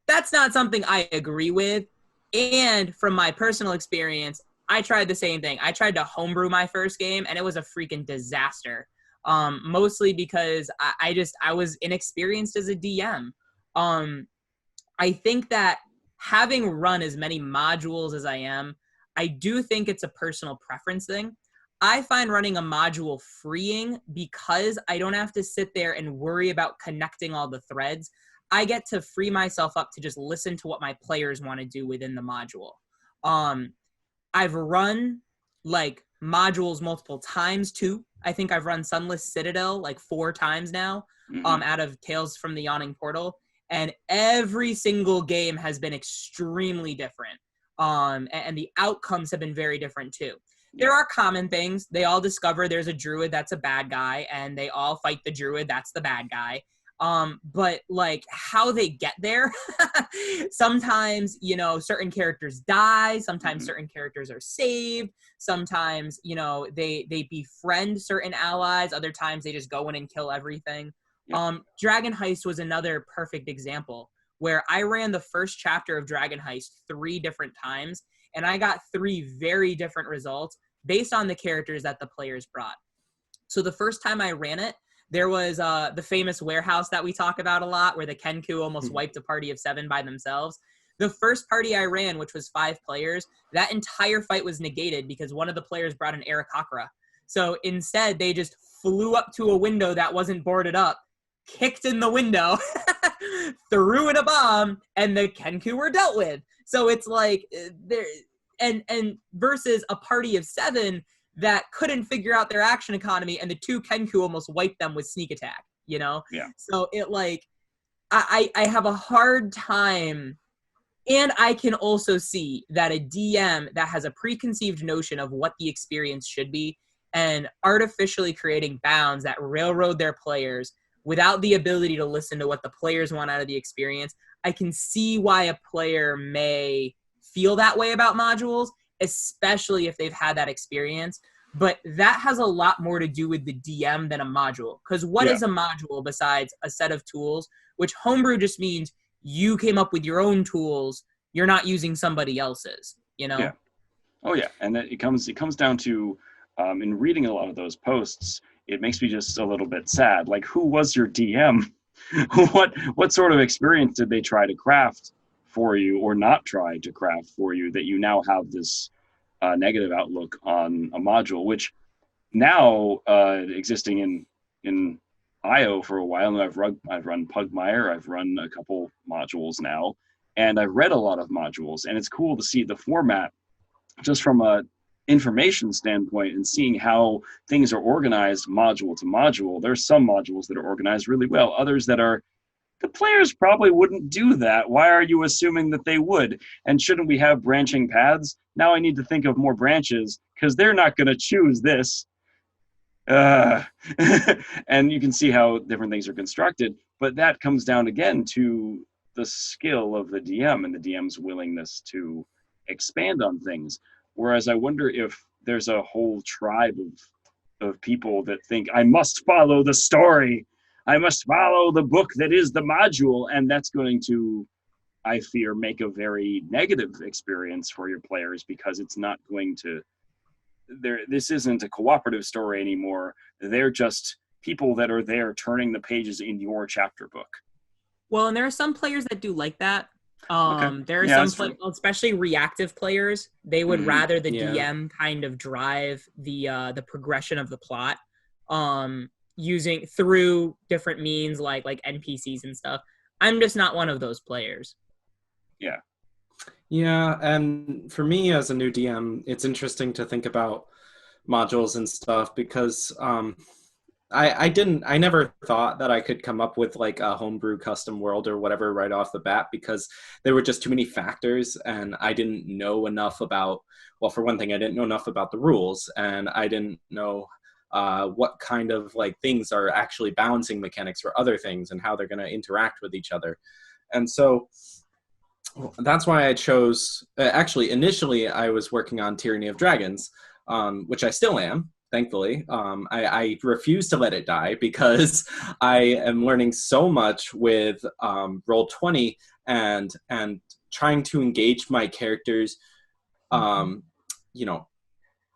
that's not something I agree with. And from my personal experience, I tried the same thing. I tried to homebrew my first game and it was a freaking disaster. Mostly because I was inexperienced as a DM. I think that having run as many modules as I am, I do think it's a personal preference thing. I find running a module freeing because I don't have to sit there and worry about connecting all the threads. I get to free myself up to just listen to what my players want to do within the module. I've run like modules multiple times too. I think I've run Sunless Citadel like 4 times now, out of Tales from the Yawning Portal. And every single game has been extremely different. And the outcomes have been very different too. There are common things. They all discover there's a druid that's a bad guy, and they all fight the druid that's the bad guy. But like how they get there, sometimes, you know, certain characters die. Sometimes certain characters are saved. Sometimes, you know, they befriend certain allies. Other times they just go in and kill everything. Dragon Heist was another perfect example where I ran the first chapter of Dragon Heist 3 different times, and I got 3 very different results based on the characters that the players brought. So the first time I ran it, there was the famous warehouse that we talk about a lot where the Kenku almost wiped a party of 7 by themselves. The first party I ran, which was 5 players, that entire fight was negated because one of the players brought an Aarakocra. So instead, they just flew up to a window that wasn't boarded up, kicked in the window, threw in a bomb, and the Kenku were dealt with. So it's like there, and versus a party of 7 that couldn't figure out their action economy, and the 2 Kenku almost wiped them with sneak attack, you know? Yeah. So it like I have a hard time, and I can also see that a DM that has a preconceived notion of what the experience should be and artificially creating bounds that railroad their players without the ability to listen to what the players want out of the experience, I can see why a player may feel that way about modules, especially if they've had that experience. But that has a lot more to do with the DM than a module. Because what is a module besides a set of tools, which homebrew just means you came up with your own tools, you're not using somebody else's, you know? Yeah. Oh, yeah. And it comes down to, in reading a lot of those posts, it makes me just a little bit sad. Like, who was your DM? what sort of experience did they try to craft for you or not try to craft for you that you now have this negative outlook on a module, which now existing in IO for a while, and I've run Pugmire, I've run a couple modules now, and I've read a lot of modules, and it's cool to see the format just from a information standpoint and seeing how things are organized module to module. There's some modules that are organized really well, others that are, the players probably wouldn't do that. Why are you assuming that they would? And shouldn't we have branching paths? Now I need to think of more branches because they're not going to choose this. And you can see how different things are constructed, but that comes down again to the skill of the DM and the DM's willingness to expand on things. Whereas I wonder if there's a whole tribe of people that think, I must follow the story. I must follow the book that is the module. And that's going to, I fear, make a very negative experience for your players, because it's not going to, this isn't a cooperative story anymore. They're just people that are there turning the pages in your chapter book. Well, and there are some players that do like that. Okay. There are some, especially reactive players, they would rather the DM kind of drive the progression of the plot, using through different means like NPCs and stuff. I'm just not one of those players. Yeah. Yeah, and for me as a new DM, it's interesting to think about modules and stuff because I never thought that I could come up with like a homebrew custom world or whatever right off the bat, because there were just too many factors and I didn't know enough about, well, for one thing, I didn't know enough about the rules, and I didn't know what kind of like things are actually balancing mechanics for other things and how they're going to interact with each other. And so that's why I chose, actually, initially I was working on Tyranny of Dragons, which I still am, thankfully. I refuse to let it die because I am learning so much with Roll20 and trying to engage my characters,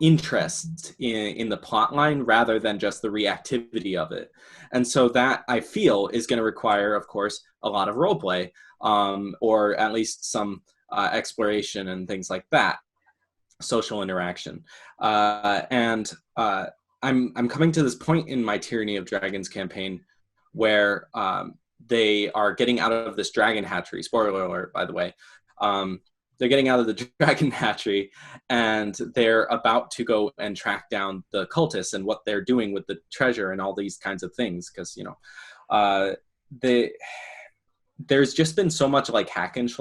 interest in the plot line rather than just the reactivity of it. And so that, I feel, is going to require, of course, a lot of role play, or at least some exploration and things like that, social interaction. And I'm coming to this point in my Tyranny of Dragons campaign where they are getting out of this dragon hatchery. Spoiler alert, by the way. They're getting out of the dragon hatchery, and they're about to go and track down the cultists and what they're doing with the treasure and all these kinds of things. Because, there's just been so much like hack and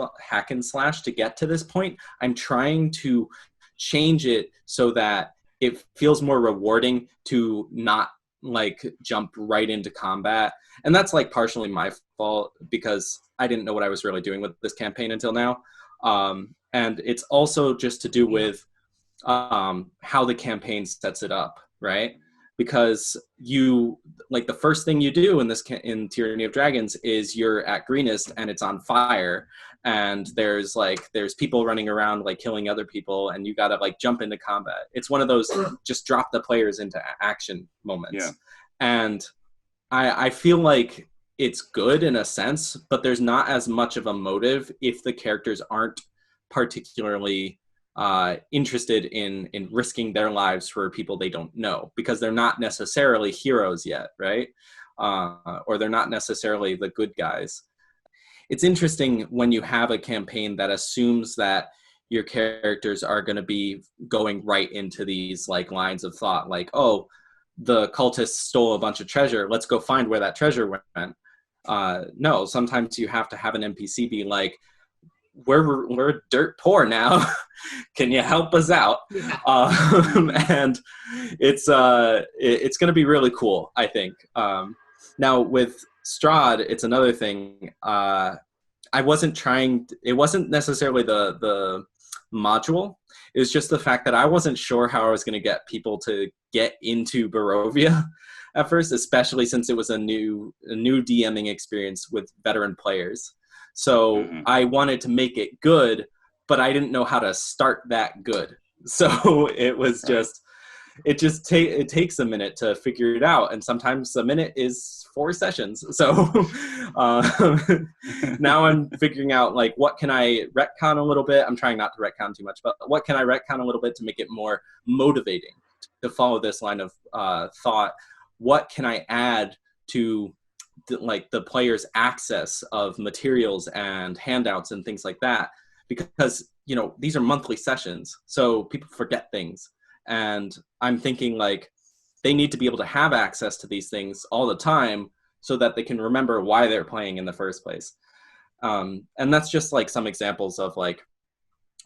slash to get to this point. I'm trying to change it so that it feels more rewarding to not like jump right into combat. And that's like partially my fault because I didn't know what I was really doing with this campaign until now. And it's also just to do with how the campaign sets it up, right? Because you, like, the first thing you do in Tyranny of Dragons is you're at Greenest and it's on fire, and there's people running around like killing other people, and you gotta like jump into combat. It's one of those just drop the players into action moments. Yeah. And I feel like it's good in a sense, but there's not as much of a motive if the characters aren't particularly interested in risking their lives for people they don't know, because they're not necessarily heroes yet, right? Or they're not necessarily the good guys. It's interesting when you have a campaign that assumes that your characters are going to be going right into these like lines of thought, like, oh, the cultists stole a bunch of treasure, let's go find where that treasure went. No, sometimes you have to have an NPC be like, we're dirt poor now. Can you help us out? Yeah. And it's going to be really cool, I think. Now with Strahd, it's another thing. It wasn't necessarily the module. It was just the fact that I wasn't sure how I was going to get people to get into Barovia at first, especially since it was a new DMing experience with veteran players. So I wanted to make it good, but I didn't know how to start that good. So it was just, it takes a minute to figure it out. And sometimes a minute is 4 sessions. So now I'm figuring out like, what can I retcon a little bit? I'm trying not to retcon too much, but what can I retcon a little bit to make it more motivating to follow this line of thought? What can I add to like the player's access of materials and handouts and things like that? Because, you know, these are monthly sessions, so people forget things. And I'm thinking like, they need to be able to have access to these things all the time so that they can remember why they're playing in the first place. And that's just like some examples of like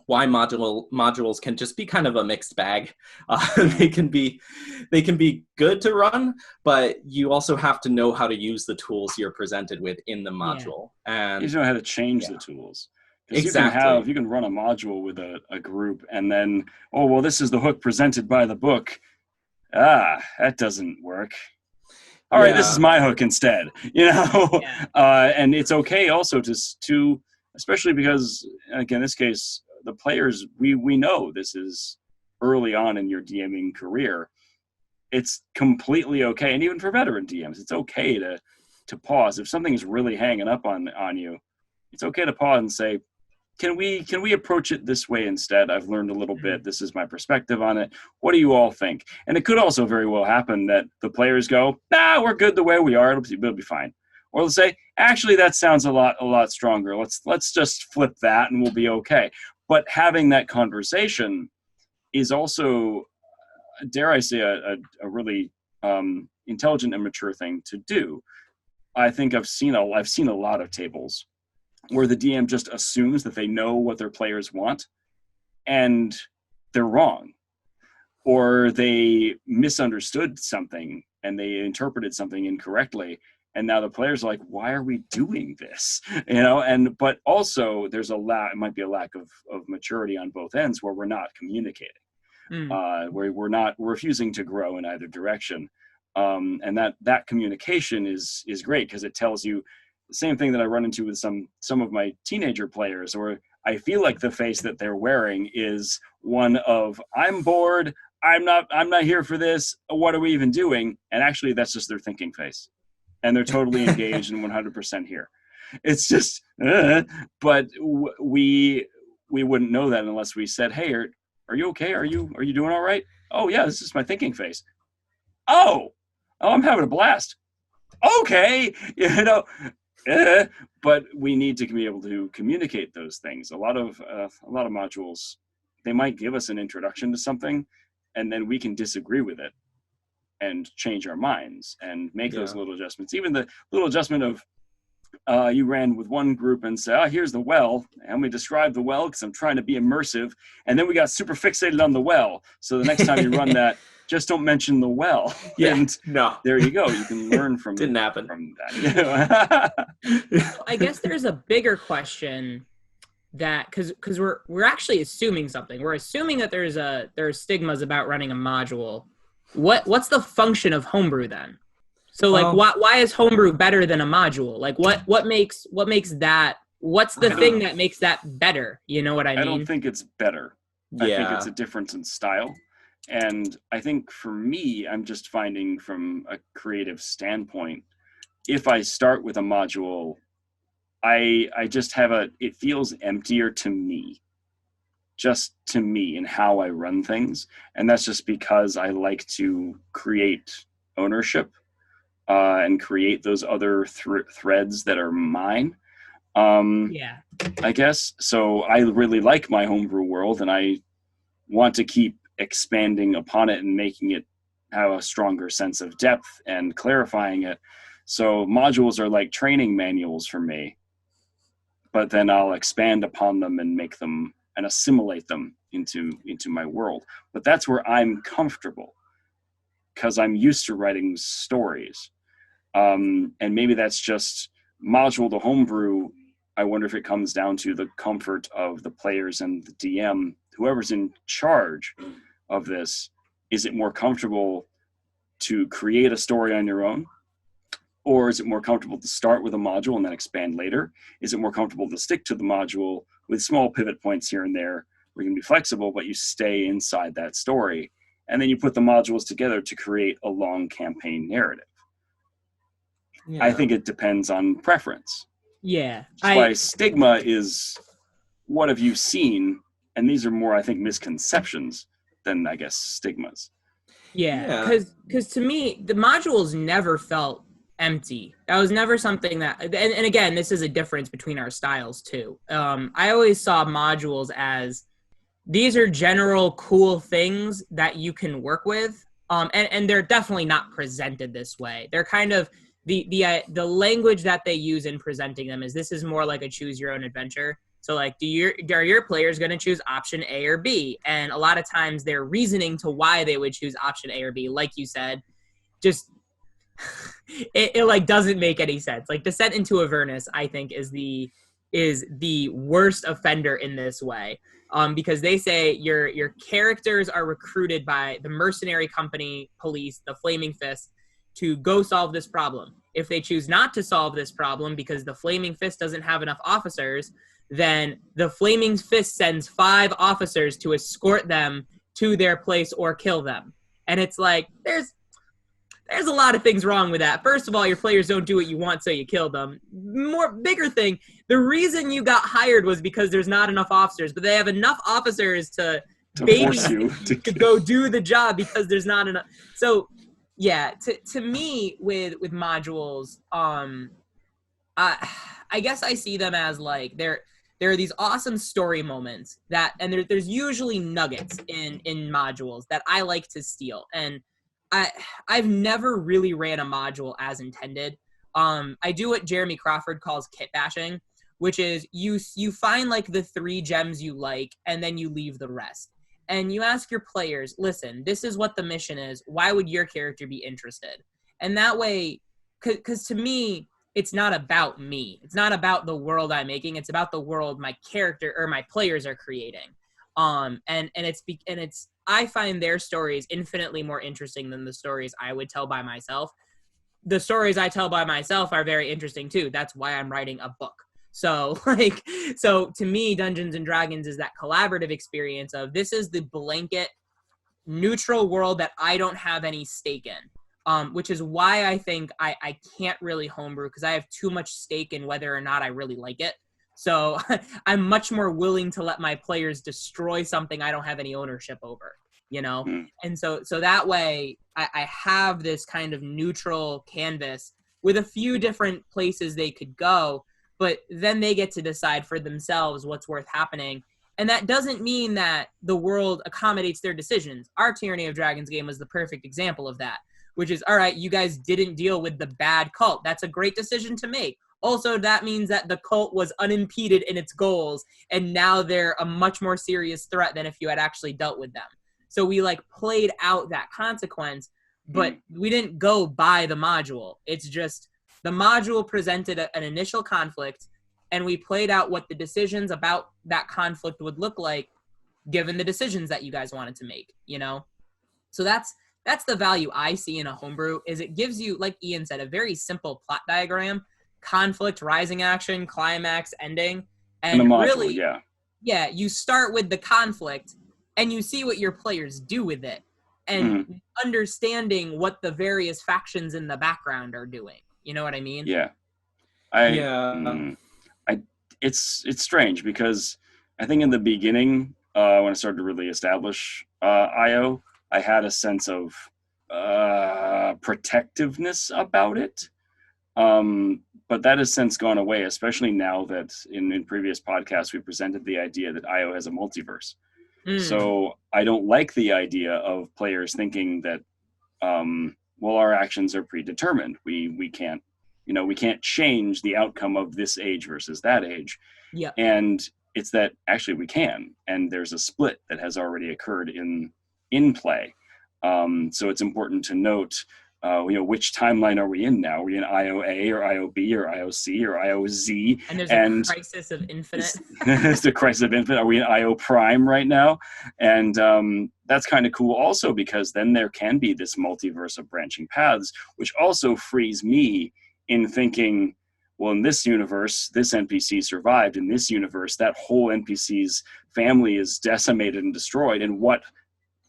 why modules can just be kind of a mixed bag. They can be good to run, but you also have to know how to use the tools you're presented with in the module. And you know how to change the tools. Exactly. You can run a module with a group and then, oh, well, this is the hook presented by the book. That doesn't work. All right, this is my hook instead, you know? And it's okay also to, especially because, again, in this case, the players, we know this is early on in your DMing career. It's completely okay. And even for veteran DMs, it's okay to pause. If something is really hanging up on you, it's okay to pause and say, Can we approach it this way instead? I've learned a little bit. This is my perspective on it. What do you all think? And it could also very well happen that the players go, nah, we're good the way we are. It'll be fine. Or they'll say, actually, that sounds a lot stronger. Let's just flip that and we'll be okay. But having that conversation is also, dare I say, a really intelligent and mature thing to do. I think I've seen a lot of tables where the DM just assumes that they know what their players want, and they're wrong. Or they misunderstood something and they interpreted something incorrectly. And now the players are like, why are we doing this? You know, but also there's it might be a lack of maturity on both ends where we're not communicating, where we're refusing to grow in either direction. And that communication is great because it tells you, the same thing that I run into with some of my teenager players, or I feel like the face that they're wearing is one of, I'm bored, I'm not here for this, what are we even doing? And actually that's just their thinking face. And they're totally engaged and 100% here. It's just, but we wouldn't know that unless we said, hey, are you okay? Are you doing all right? Oh yeah, this is my thinking face. Oh, I'm having a blast. Okay, you know, but we need to be able to communicate those things. A lot of modules, they might give us an introduction to something, and then we can disagree with it and change our minds and make those little adjustments. Even the little adjustment of you ran with one group and said, here's the well, and we described the well because I'm trying to be immersive, and then we got super fixated on the well. So the next time you run that, just don't mention the well. Yeah, and there you go. You can learn from Didn't happen. From that. I guess there's a bigger question that because we're actually assuming something. We're assuming that there are stigmas about running a module. What's the function of Homebrew then? So like, why is Homebrew better than a module? Like what makes that? What's the thing that makes that better? You know what I mean? I don't think it's better. Yeah. I think it's a difference in style. And I think for me, I'm just finding from a creative standpoint, if I start with a module, I just have it feels emptier to me, just to me, in how I run things. And that's just because I like to create ownership and create those other threads that are mine. I guess. So I really like my homebrew world, and I want to keep expanding upon it and making it have a stronger sense of depth and clarifying it. So modules are like training manuals for me, but then I'll expand upon them and make them and assimilate them into my world. But that's where I'm comfortable because I'm used to writing stories. And maybe that's just module to homebrew. I wonder if it comes down to the comfort of the players and the DM, whoever's in charge of this. Is it more comfortable to create a story on your own? Or is it more comfortable to start with a module and then expand later? Is it more comfortable to stick to the module with small pivot points here and there where you can be flexible, but you stay inside that story? And then you put the modules together to create a long campaign narrative. I think it depends on preference. Yeah. That's why stigma is what have you seen, and these are more, I think, misconceptions than, I guess, stigmas. Yeah, because to me, the modules never felt empty. That was never something that, and again, this is a difference between our styles too. I always saw modules as these are general cool things that you can work with. And they're definitely not presented this way. They're kind of the language that they use in presenting them is this is more like a choose your own adventure. So like, are your players going to choose option A or B? And a lot of times their reasoning to why they would choose option A or B, like you said, just it like doesn't make any sense. Like Descent into Avernus, I think is the worst offender in this way. Because they say your characters are recruited by the mercenary company police, the Flaming Fist, to go solve this problem. If they choose not to solve this problem because the Flaming Fist doesn't have enough officers, then the Flaming Fist sends 5 officers to escort them to their place or kill them. And it's like, there's a lot of things wrong with that. First of all, your players don't do what you want, so you kill them. Bigger thing, the reason you got hired was because there's not enough officers, but they have enough officers to force you to go do the job because there's not enough. So, yeah, to me with modules, I guess I see them as like there are these awesome story moments that, and there's usually nuggets in modules that I like to steal. And I've never really ran a module as intended. I do what Jeremy Crawford calls kit bashing, which is you find like the 3 gems you like, and then you leave the rest. And you ask your players, listen, this is what the mission is. Why would your character be interested? And that way, because to me, it's not about me. It's not about the world I'm making. It's about the world my character or my players are creating. And it's I find their stories infinitely more interesting than the stories I would tell by myself. The stories I tell by myself are very interesting too. That's why I'm writing a book. So to me, Dungeons and Dragons is that collaborative experience of this is the blanket neutral world that I don't have any stake in. Which is why I think I can't really homebrew, because I have too much stake in whether or not I really like it. So I'm much more willing to let my players destroy something I don't have any ownership over, you know? And so that way I have this kind of neutral canvas with a few different places they could go, but then they get to decide for themselves what's worth happening. And that doesn't mean that the world accommodates their decisions. Our Tyranny of Dragons game was the perfect example of that, which is, all right, you guys didn't deal with the bad cult. That's a great decision to make. Also, that means that the cult was unimpeded in its goals, and now they're a much more serious threat than if you had actually dealt with them. So we like played out that consequence, but we didn't go by the module. It's just the module presented an initial conflict, and we played out what the decisions about that conflict would look like given the decisions that you guys wanted to make, you know? So that's the value I see in a homebrew, is it gives you, like Ian said, a very simple plot diagram, conflict, rising action, climax, ending. And module, really, you start with the conflict and you see what your players do with it, and understanding what the various factions in the background are doing. You know what I mean? Yeah. It's strange because I think in the beginning, when I started to really establish IO, I had a sense of protectiveness about it. But that has since gone away, especially now that in previous podcasts we presented the idea that IO has a multiverse. So I don't like the idea of players thinking that, our actions are predetermined. We can't change the outcome of this age versus that age. Yeah. And it's that actually we can, and there's a split that has already occurred in play. So it's important to note, which timeline are we in now? Are we in IOA or IOB or IOC or IOZ? And there's a crisis of infinite. It's the crisis of infinite. Are we in IO prime right now? And that's kind of cool also, because then there can be this multiverse of branching paths, which also frees me in thinking, well, in this universe, this NPC survived. In this universe, that whole NPC's family is decimated and destroyed. And what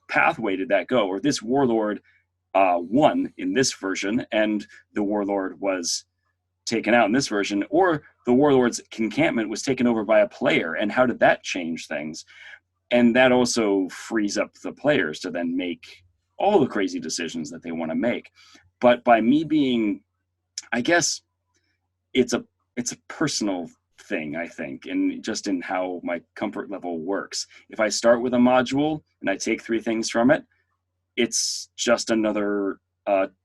pathway did that go? Or this warlord won in this version, and the warlord was taken out in this version, or the warlord's encampment was taken over by a player, and how did that change things? And that also frees up the players to then make all the crazy decisions that they want to make. But by me being, I guess it's a personal thing, I think, and just in how my comfort level works. If I start with a module and I take 3 things from it, it's just another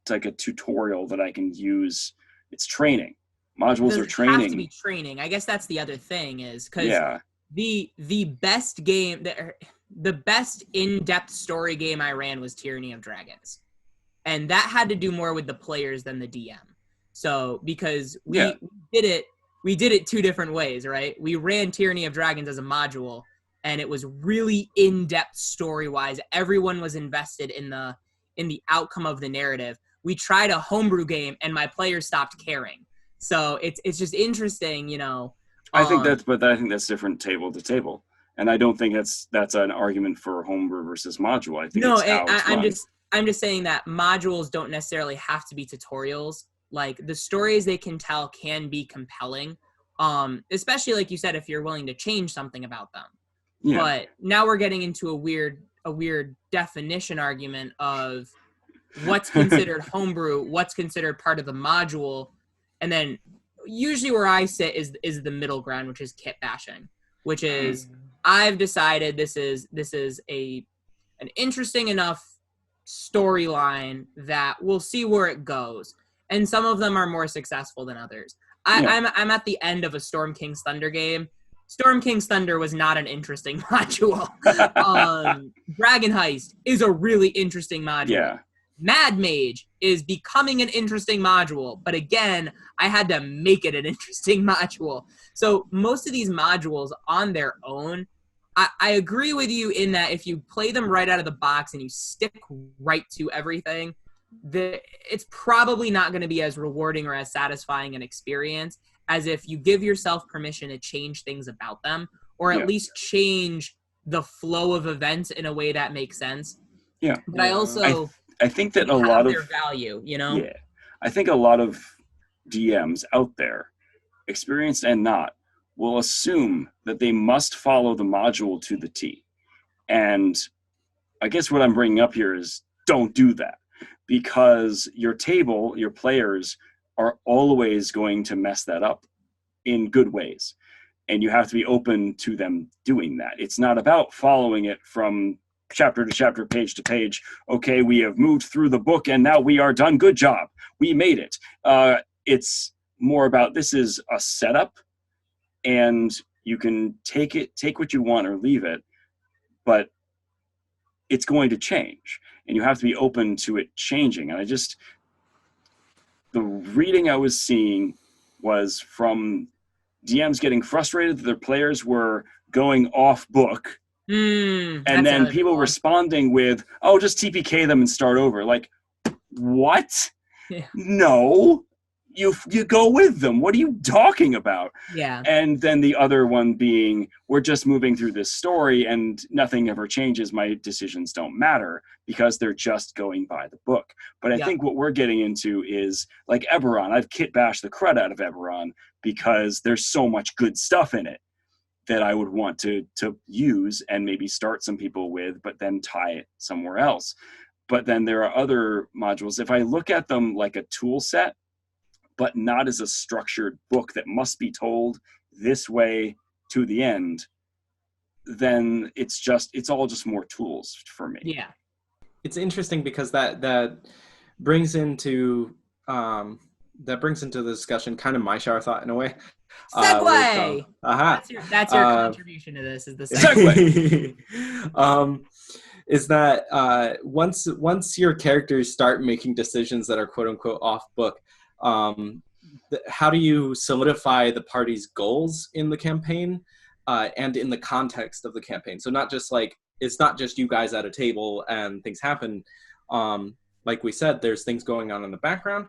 like a tutorial that I can use. It's training. Modules are training. It has to be training. I guess that's the other thing, is because yeah. the best game, the best in-depth story game I ran was Tyranny of Dragons, and that had to do more with the players than the DM. So because we did it 2 different ways, right? We ran Tyranny of Dragons as a module, and it was really in-depth story-wise. Everyone was invested in the outcome of the narrative. We tried a homebrew game, and my players stopped caring. So it's just interesting, you know. I think that's different table to table, and I don't think that's an argument for homebrew versus module. I think I'm just saying that modules don't necessarily have to be tutorials. Like, the stories they can tell can be compelling, especially like you said, if you're willing to change something about them. Yeah. But now we're getting into a weird definition argument of what's considered homebrew, what's considered part of the module, and then usually where I sit is the middle ground, which is kit bashing, which is I've decided this is an interesting enough storyline that we'll see where it goes, and some of them are more successful than others. I'm at the end of a Storm King's Thunder game. Storm King's Thunder was not an interesting module. Dragon Heist is a really interesting module. Yeah. Mad Mage is becoming an interesting module, but again, I had to make it an interesting module. So most of these modules on their own, I agree with you in that if you play them right out of the box and you stick right to everything, it's probably not going to be as rewarding or as satisfying an experience as if you give yourself permission to change things about them, or at least change the flow of events in a way that makes sense. Yeah. But I also... I think that a lot of their value, you know? Yeah. I think a lot of DMs out there, experienced and not, will assume that they must follow the module to the T. And I guess what I'm bringing up here is don't do that, because your table, your players are always going to mess that up in good ways. And you have to be open to them doing that. It's not about following it from chapter to chapter, page to page. Okay, we have moved through the book and now we are done. Good job. We made it. It's more about, this is a setup, and you can take what you want or leave it, but it's going to change, and you have to be open to it changing. And the reading I was seeing was from DMs getting frustrated that their players were going off book, and then people responding with, oh, just TPK them and start over. Like, what? Yeah. No, you go with them. What are you talking about? Yeah. And then the other one being, we're just moving through this story and nothing ever changes. My decisions don't matter because they're just going by the book. But I think what we're getting into is like Eberron. I've kit bashed the crud out of Eberron because there's so much good stuff in it that I would want to use and maybe start some people with, but then tie it somewhere else. But then there are other modules. If I look at them like a tool set, but not as a structured book that must be told this way to the end, then it's all just more tools for me. Yeah. It's interesting because that brings into the discussion kind of my shower thought in a way. Segue. That's your contribution to this, is the segue. Is that once your characters start making decisions that are quote unquote off book, how do you solidify the party's goals in the campaign and in the context of the campaign? So not just like, it's not just you guys at a table and things happen. Like we said, there's things going on in the background.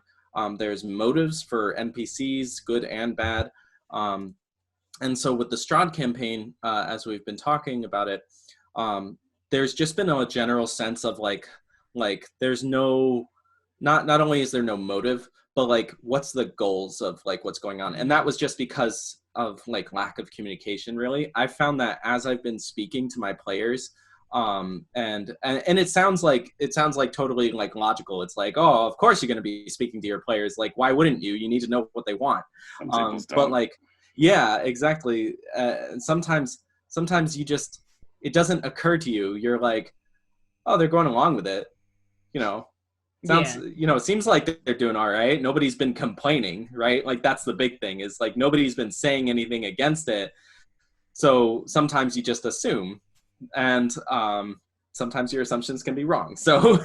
There's motives for NPCs, good and bad. And so with the Strahd campaign, as we've been talking about it, there's just been a general sense of like there's no, not only is there no motive, but like, what's the goals of like what's going on? And that was just because of like lack of communication, really. I found that as I've been speaking to my players, and it sounds like totally like logical. It's like, oh, of course you're going to be speaking to your players. Like, why wouldn't you? You need to know what they want. But like, yeah, exactly. And sometimes you just, it doesn't occur to you. You're like, oh, they're going along with it. Sounds, it seems like they're doing all right. Nobody's been complaining, right? Like, that's the big thing, is like nobody's been saying anything against it. So sometimes you just assume, and sometimes your assumptions can be wrong. So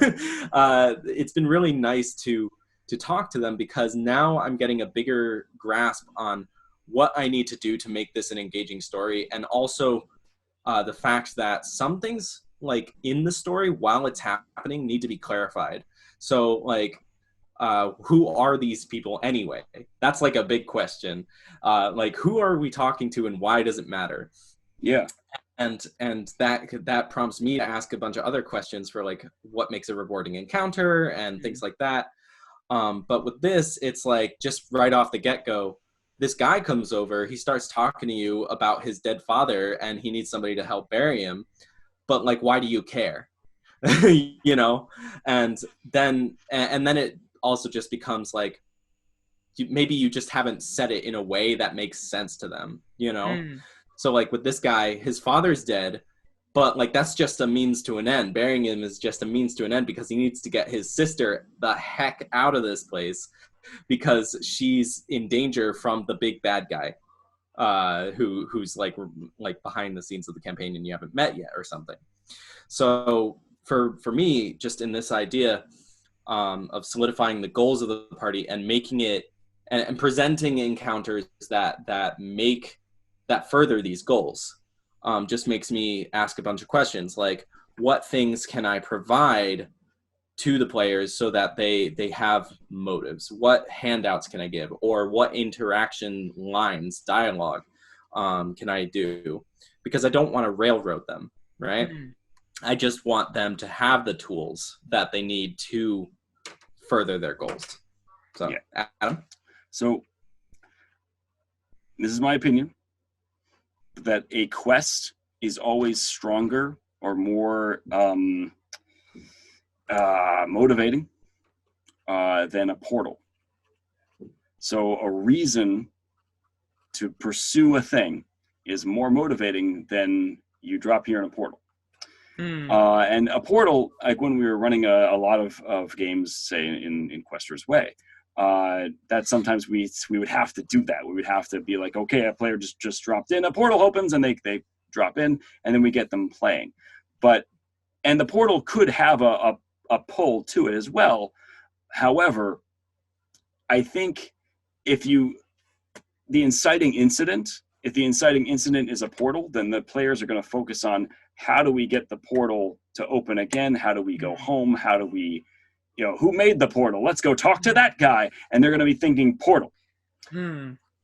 it's been really nice to talk to them, because now I'm getting a bigger grasp on what I need to do to make this an engaging story, and also the fact that some things like in the story while it's happening need to be clarified. So like, who are these people anyway? That's like a big question. Like, who are we talking to, and why does it matter? Yeah. And that prompts me to ask a bunch of other questions for like, what makes a rewarding encounter and things like that. But with this, it's like, just right off the get-go, this guy comes over, he starts talking to you about his dead father, and he needs somebody to help bury him. But like, why do you care? And then it also just becomes like, maybe you just haven't said it in a way that makes sense to them, So like with this guy, his father's dead, but like, that's just a means to an end. Burying him is just a means to an end, because he needs to get his sister the heck out of this place, because she's in danger from the big bad guy, who's like behind the scenes of the campaign and you haven't met yet or something. So for me, just in this idea of solidifying the goals of the party and making it and presenting encounters that further these goals, just makes me ask a bunch of questions, like, what things can I provide to the players so that they have motives? What handouts can I give, or what interaction lines, dialogue can I do? Because I don't want to railroad them, right? I just want them to have the tools that they need to further their goals. So, yeah. Adam? So, this is my opinion, that a quest is always stronger or more motivating than a portal. So a reason to pursue a thing is more motivating than you drop here in a portal. And a portal, like when we were running a lot of games, say in Quester's Way, that sometimes we would have to do that. We would have to be like, okay, a player just dropped in, a portal opens, and they drop in, and then we get them playing. And the portal could have a pull to it as well. However, I think if the inciting incident is a portal, then the players are going to focus on, how do we get the portal to open again? How do we go home? How do we, who made the portal? Let's go talk to that guy. And they're going to be thinking portal.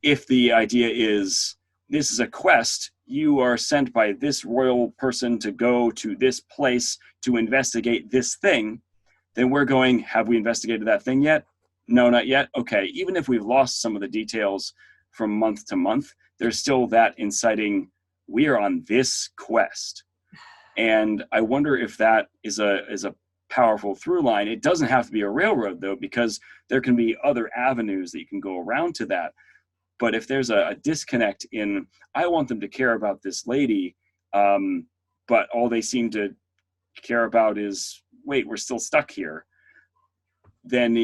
If the idea is, this is a quest, you are sent by this royal person to go to this place to investigate this thing, then we're going, have we investigated that thing yet? No, not yet. Okay, even if we've lost some of the details from month to month, there's still that inciting, we are on this quest. And I wonder if that is a powerful through line. It doesn't have to be a railroad, though, because there can be other avenues that you can go around to that. But if there's a disconnect in, I want them to care about this lady, but all they seem to care about is, wait, we're still stuck here, then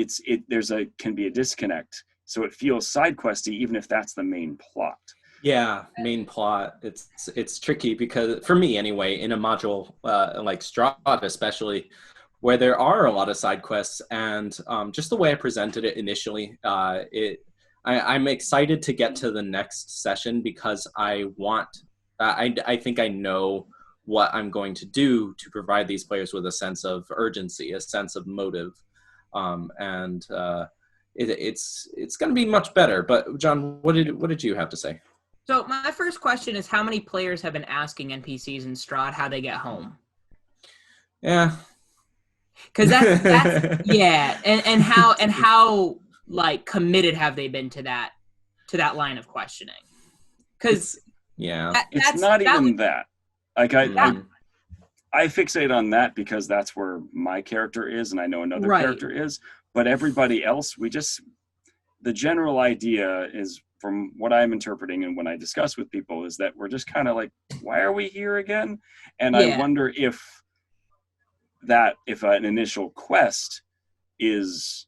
can be a disconnect. So it feels side questy, even if that's the main plot. Yeah, main plot. It's tricky because, for me anyway, in a module like Strahd especially, where there are a lot of side quests, and just the way I presented it initially, I'm excited to get to the next session, because I think I know what I'm going to do to provide these players with a sense of urgency, a sense of motive, and it's going to be much better. But John, what did you have to say? So my first question is, how many players have been asking NPCs in Strahd how they get home? Yeah, because that's yeah, and how like committed have they been to that line of questioning? Because it's not even that. Like I Mhm. I fixate on that because that's where my character is, and I know another Right. character is. But everybody else, the general idea is, from what I'm interpreting and when I discuss with people, is that we're just kind of like, why are we here again? And I Yeah. wonder if an initial quest is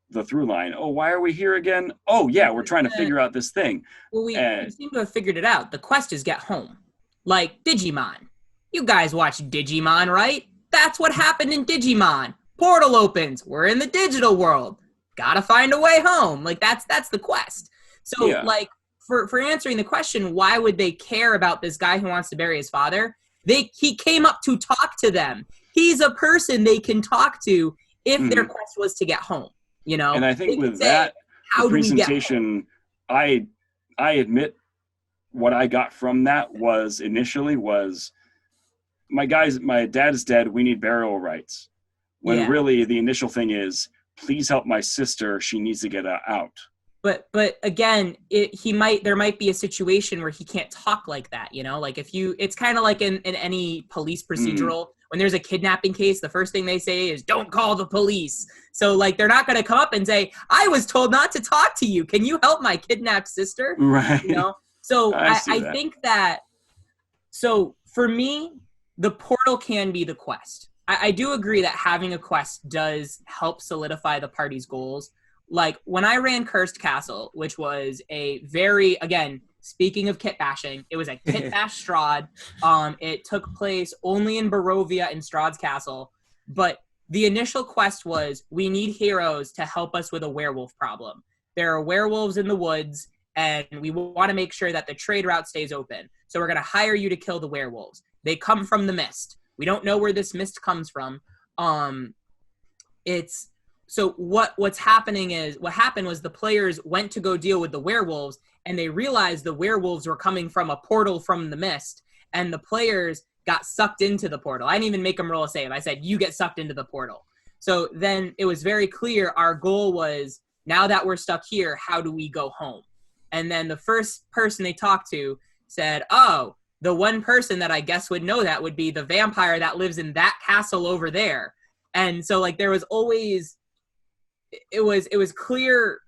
the through line. Oh, why are we here again? Oh, yeah, we're trying to figure out this thing. Well, we seem to have figured it out. The quest is get home. Like Digimon. You guys watch Digimon, right? That's what happened in Digimon. Portal opens. We're in the digital world. Gotta find a way home. Like that's the quest. So Yeah. like for answering the question, why would they care about this guy who wants to bury his father? He came up to talk to them. He's a person they can talk to if their quest was to get home. You know? And I think with say, that, how the do we get home? presentation, I admit what I got from that was initially my dad is dead, we need burial rites. When really the initial thing is, please help my sister, she needs to get out. But again, there might be a situation where he can't talk like that, you know? Like it's kind of like in any police procedural, when there's a kidnapping case, the first thing they say is, don't call the police. So like, they're not going to come up and say, I was told not to talk to you. Can you help my kidnapped sister? Right. You know? So I that. think that, so for me, the portal can be the quest. I do agree that having a quest does help solidify the party's goals. Like when I ran Cursed Castle, which was a very, again, speaking of kit bashing, it was a kit bash Strahd. It took place only in Barovia and Strahd's castle. But the initial quest was, we need heroes to help us with a werewolf problem. There are werewolves in the woods, and we want to make sure that the trade route stays open. So we're going to hire you to kill the werewolves. They come from the mist. We don't know where this mist comes from. So what happened was the players went to go deal with the werewolves, and they realized the werewolves were coming from a portal from the mist, and the players got sucked into the portal. I didn't even make them roll a save. I said, you get sucked into the portal. So then it was very clear our goal was, now that we're stuck here, how do we go home? And then the first person they talked to said, oh, the one person that I guess would know that would be the vampire that lives in that castle over there. And so like there was always, it was clear.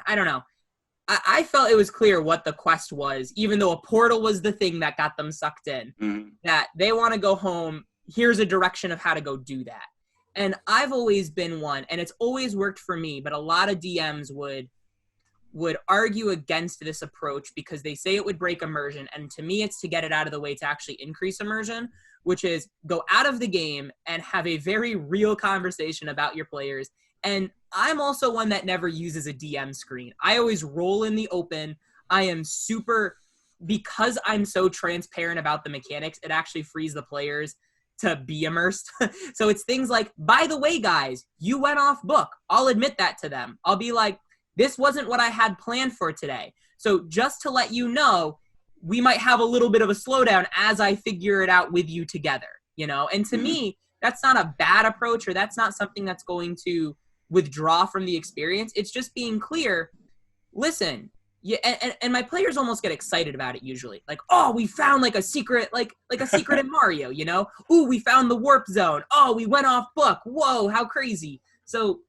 I don't know. I felt it was clear what the quest was, even though a portal was the thing that got them sucked in, that they want to go home. Here's a direction of how to go do that. And I've always been one, and it's always worked for me, but a lot of DMs would argue against this approach because they say it would break immersion. And to me, it's to get it out of the way to actually increase immersion, which is go out of the game and have a very real conversation about your players. And I'm also one that never uses a DM screen. I always roll in the open. I am because I'm so transparent about the mechanics, it actually frees the players to be immersed. So it's things like, by the way, guys, you went off book. I'll admit that to them. I'll be like, this wasn't what I had planned for today. So just to let you know, we might have a little bit of a slowdown as I figure it out with you together, you know? And to me, that's not a bad approach, or that's not something that's going to withdraw from the experience. It's just being clear. Listen, yeah, and my players almost get excited about it usually. Like, oh, we found like a secret, like a secret in Mario, you know? Ooh, we found the warp zone. Oh, we went off book. Whoa, how crazy. So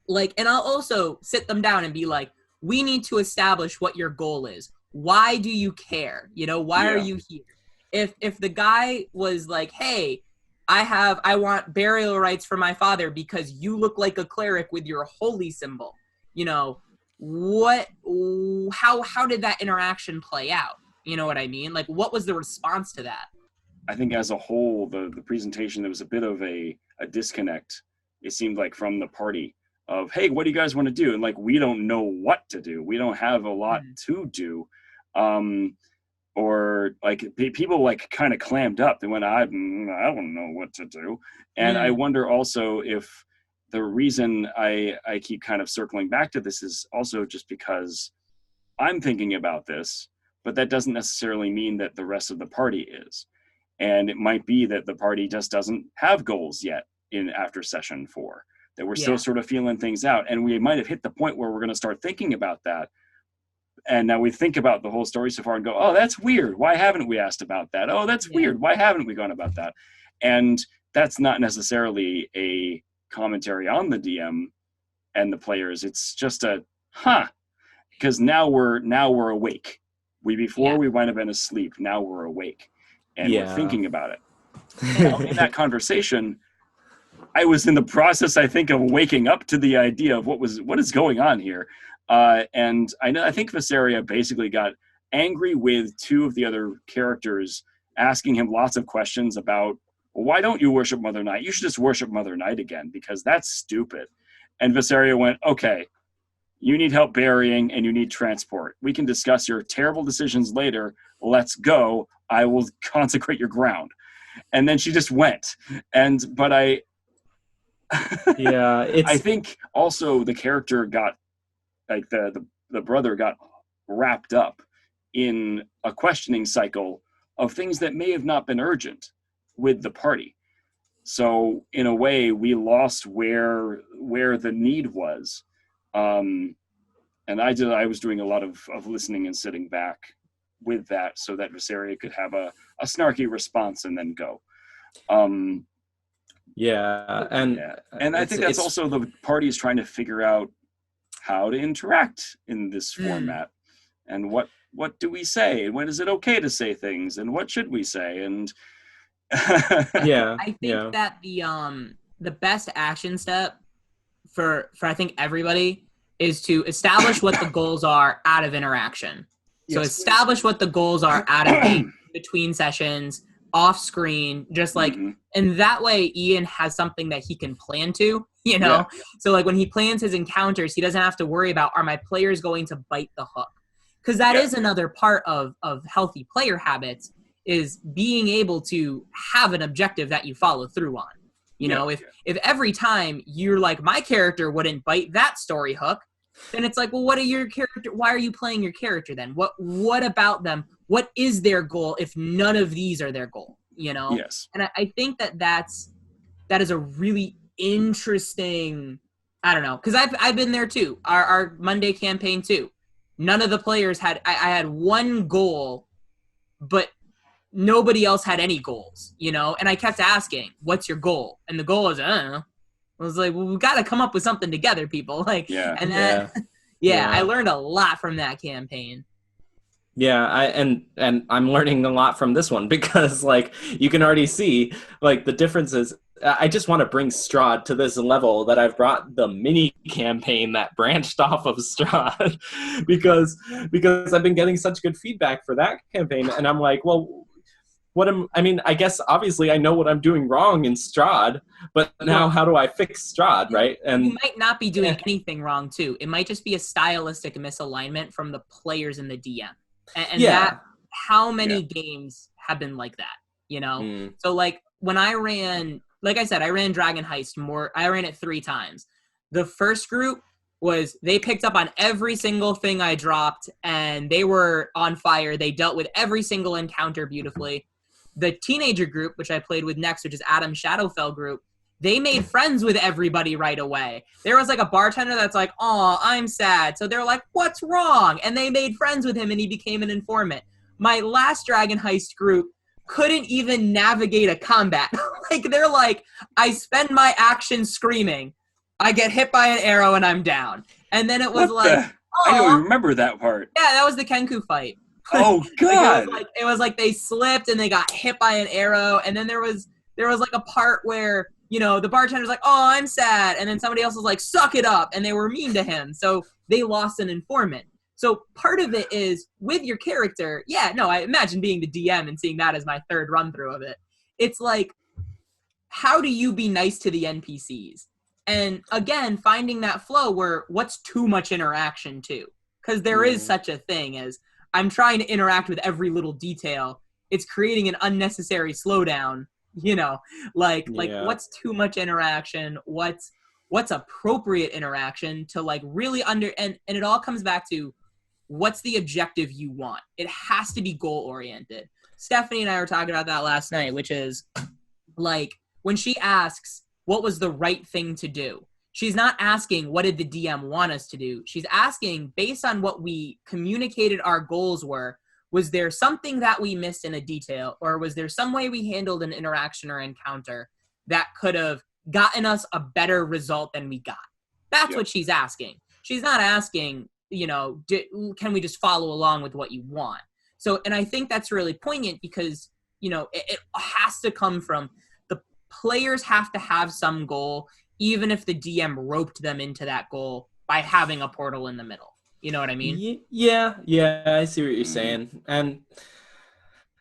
like, and I'll also sit them down and be like, we need to establish what your goal is. Why do you care? You know, why are you here? If the guy was like, hey, I want burial rites for my father because you look like a cleric with your holy symbol, you know, how did that interaction play out? You know what I mean? Like, what was the response to that? I think as a whole, the presentation, there was a bit of a disconnect, it seemed like, from the party of, hey, what do you guys want to do? And like, we don't know what to do. We don't have a lot to do. Or like people like kind of clammed up. They went, I don't know what to do. And I wonder also if the reason I keep kind of circling back to this is also just because I'm thinking about this, but that doesn't necessarily mean that the rest of the party is. And it might be that the party just doesn't have goals yet after session 4. that we're still sort of feeling things out. And we might have hit the point where we're going to start thinking about that. And now we think about the whole story so far and go, oh, that's weird. Why haven't we asked about that? Oh, that's weird. Why haven't we gone about that? And that's not necessarily a commentary on the DM and the players. It's just because now we're awake. We might have been asleep. Now we're awake and we're thinking about it. Now, in that conversation, I was in the process, I think, of waking up to the idea of what is going on here. And I think Viseria basically got angry with two of the other characters, asking him lots of questions about, well, why don't you worship Mother Night? You should just worship Mother Night again, because that's stupid. And Viseria went, okay, you need help burying and you need transport. We can discuss your terrible decisions later. Let's go. I will consecrate your ground. And then she just went. But I think also the character got, like the brother got wrapped up in a questioning cycle of things that may have not been urgent with the party. So in a way, we lost where the need was. And I was doing a lot of listening and sitting back with that so that Viseria could have a snarky response and then go. And I think that's also the party is trying to figure out how to interact in this format, and what do we say, and when is it okay to say things, and what should we say, and I think that the best action step for I think everybody is to establish what the goals are out of interaction. So establish what the goals are out of between sessions, off screen, just like, and that way Ian has something that he can plan to, So like when he plans his encounters, he doesn't have to worry about, are my players going to bite the hook? Because that is another part of healthy player habits, is being able to have an objective that you follow through on. If every time you're like, my character wouldn't bite that story hook, then it's like, well, what are your character? Why are you playing your character then? What about them? What is their goal if none of these are their goal? Yes. And I think that is a really interesting. I don't know, because I've been there too. Our Monday campaign too. None of the players had. I had one goal, but nobody else had any goals. And I kept asking, "What's your goal?" And the goal is, I don't know. I was like, well, we got to come up with something together, people. I learned a lot from that campaign. Yeah, and I'm learning a lot from this one, because like you can already see like the differences. I just want to bring Strahd to this level that I've brought the mini campaign that branched off of Strahd because I've been getting such good feedback for that campaign, and I'm like, well, I guess obviously I know what I'm doing wrong in Strahd, but now how do I fix Strahd, right? And you might not be doing anything wrong too. It might just be a stylistic misalignment from the players and the DM. And that, how many games have been like that, So like when I ran, like I said, I ran Dragon Heist I ran it 3 times. The first group they picked up on every single thing I dropped, and they were on fire. They dealt with every single encounter beautifully. The teenager group, which I played with next, which is Adam Shadowfell group, they made friends with everybody right away. There was like a bartender that's like, "Oh, I'm sad." So they're like, "What's wrong?" And they made friends with him, and he became an informant. My last Dragon Heist group couldn't even navigate a combat. Like, they're like, I spend my action screaming. I get hit by an arrow, and I'm down. And then it was I don't remember that part. Yeah, that was the Kenku fight. Oh, God. It was like they slipped, and they got hit by an arrow. And then there was like a part where, the bartender's like, "Oh, I'm sad." And then somebody else was like, "Suck it up." And they were mean to him. So they lost an informant. So part of it is with your character. Yeah, no, I imagine being the DM and seeing that as my third run through of it. It's like, how do you be nice to the NPCs? And again, finding that flow where what's too much interaction too. Because there is such a thing as I'm trying to interact with every little detail. It's creating an unnecessary slowdown. What's too much interaction? What's appropriate interaction to like really and it all comes back to what's the objective you want. It has to be goal oriented. Stephanie and I were talking about that last night, which is like when she asks what was the right thing to do, she's not asking what did the DM want us to do. She's asking based on what we communicated our goals were. Was there something that we missed in a detail, or was there some way we handled an interaction or encounter that could have gotten us a better result than we got? That's what she's asking. She's not asking, can we just follow along with what you want? So, and I think that's really poignant because, it has to come from the players have to have some goal, even if the DM roped them into that goal by having a portal in the middle. You know what I mean? Yeah, I see what you're saying. And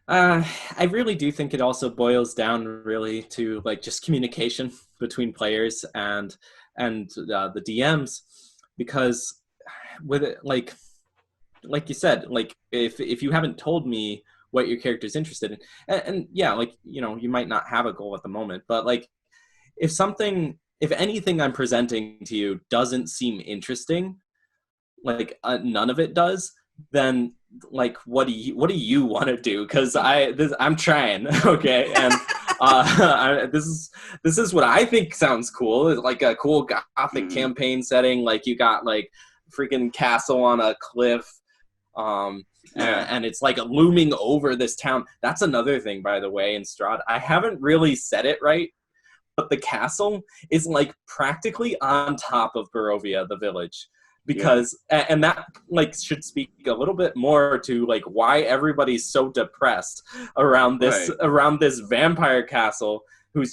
I really do think it also boils down really to like just communication between players and the DMs, because with it, like you said, like if you haven't told me what your character's interested in, and yeah, like you might not have a goal at the moment, but like if anything I'm presenting to you doesn't seem interesting, like none of it does, then like what do you want to do? Because I'm trying, okay, and this is what I think sounds cool. It's like a cool gothic campaign setting, like you got like freaking castle on a cliff, and it's like looming over this town. That's another thing, by the way, in Strahd, I haven't really said it right, but the castle is like practically on top of Barovia, the village. Because and that like should speak a little bit more to like why everybody's so depressed around this vampire castle he's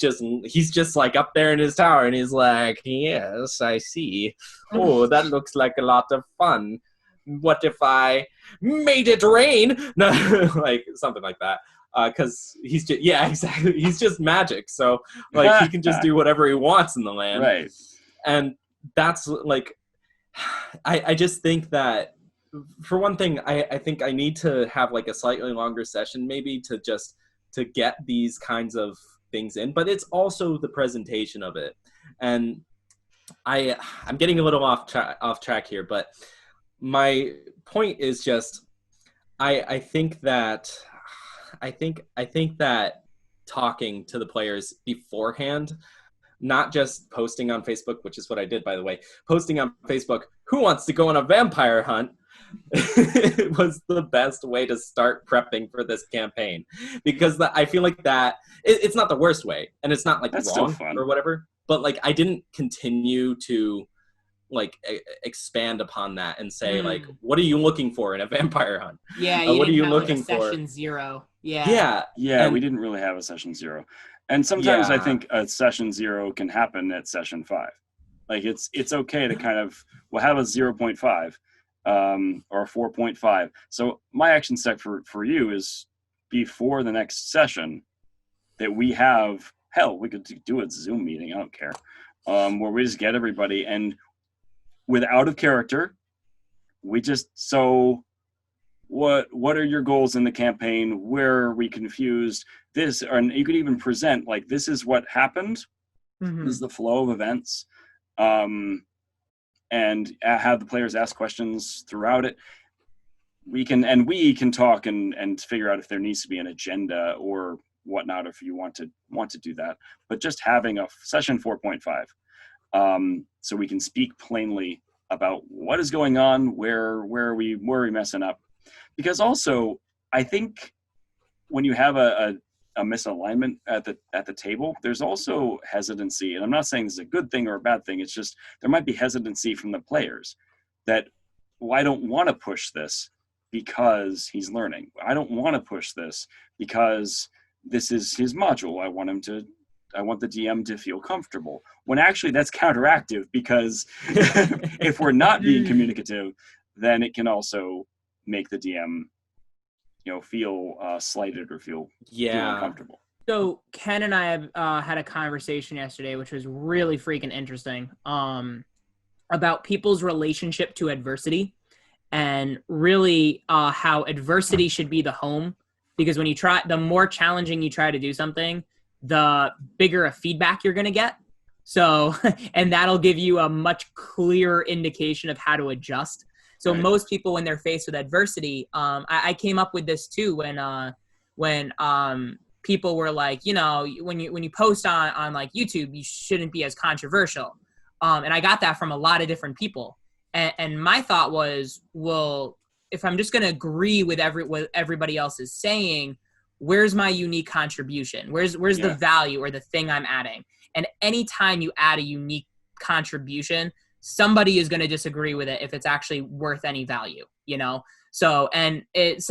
just like up there in his tower and he's like, yes, I see. Oh, that looks like a lot of fun. What if I made it rain? No, like something like that. Because he's just exactly. He's just magic, so like he can just do whatever he wants in the land. Right. And that's like, I just think that for one thing, I think I need to have like a slightly longer session maybe to get these kinds of things in, but it's also the presentation of it. And I'm getting a little off track here, but my point is just I think that talking to the players beforehand, not just posting on Facebook, which is what I did, by the way, posting on Facebook, who wants to go on a vampire hunt, was the best way to start prepping for this campaign. Because I feel like that, it's not the worst way, and it's not like that's wrong or whatever, but like I didn't continue to like expand upon that and say like, what are you looking for in a vampire hunt? Yeah, what are you looking like for? Session 0. Yeah. And we didn't really have a session 0. And sometimes I think a session 0 can happen at session 5. Like it's okay to kind of have a 0.5 or a 4.5. So my action step for you is before the next session that we have, hell, we could do a Zoom meeting, I don't care, where we just get everybody and with out of character, we just what are your goals in the campaign? Where are we confused? This, and you could even present like, this is what happened. Mm-hmm. This is the flow of events. And have the players ask questions throughout it. We can talk and figure out if there needs to be an agenda or whatnot, if you want to do that. But just having a session 4.5, so we can speak plainly about what is going on, where are we messing up. Because also, I think when you have a misalignment at the table, there's also hesitancy. And I'm not saying this is a good thing or a bad thing. It's just there might be hesitancy from the players that, well, I don't want to push this because he's learning. I don't want to push this because this is his module. I want the DM to feel comfortable. When actually that's counteractive, because if we're not being communicative, then it can also make the DM, feel slighted or feel uncomfortable. So Ken and I had a conversation yesterday, which was really freaking interesting, about people's relationship to adversity, and really how adversity should be the home. Because when the more challenging you try to do something, the bigger a feedback you're going to get. So, and that'll give you a much clearer indication of how to adjust. So right. Most people, when they're faced with adversity, I came up with this too when people were like, when you post on like YouTube, you shouldn't be as controversial. And I got that from a lot of different people. And my thought was, well, if I'm just going to agree with what everybody else is saying, where's my unique contribution? Where's the value or the thing I'm adding? And anytime you add a unique contribution, somebody is going to disagree with it if it's actually worth any value, you know? So, and it's,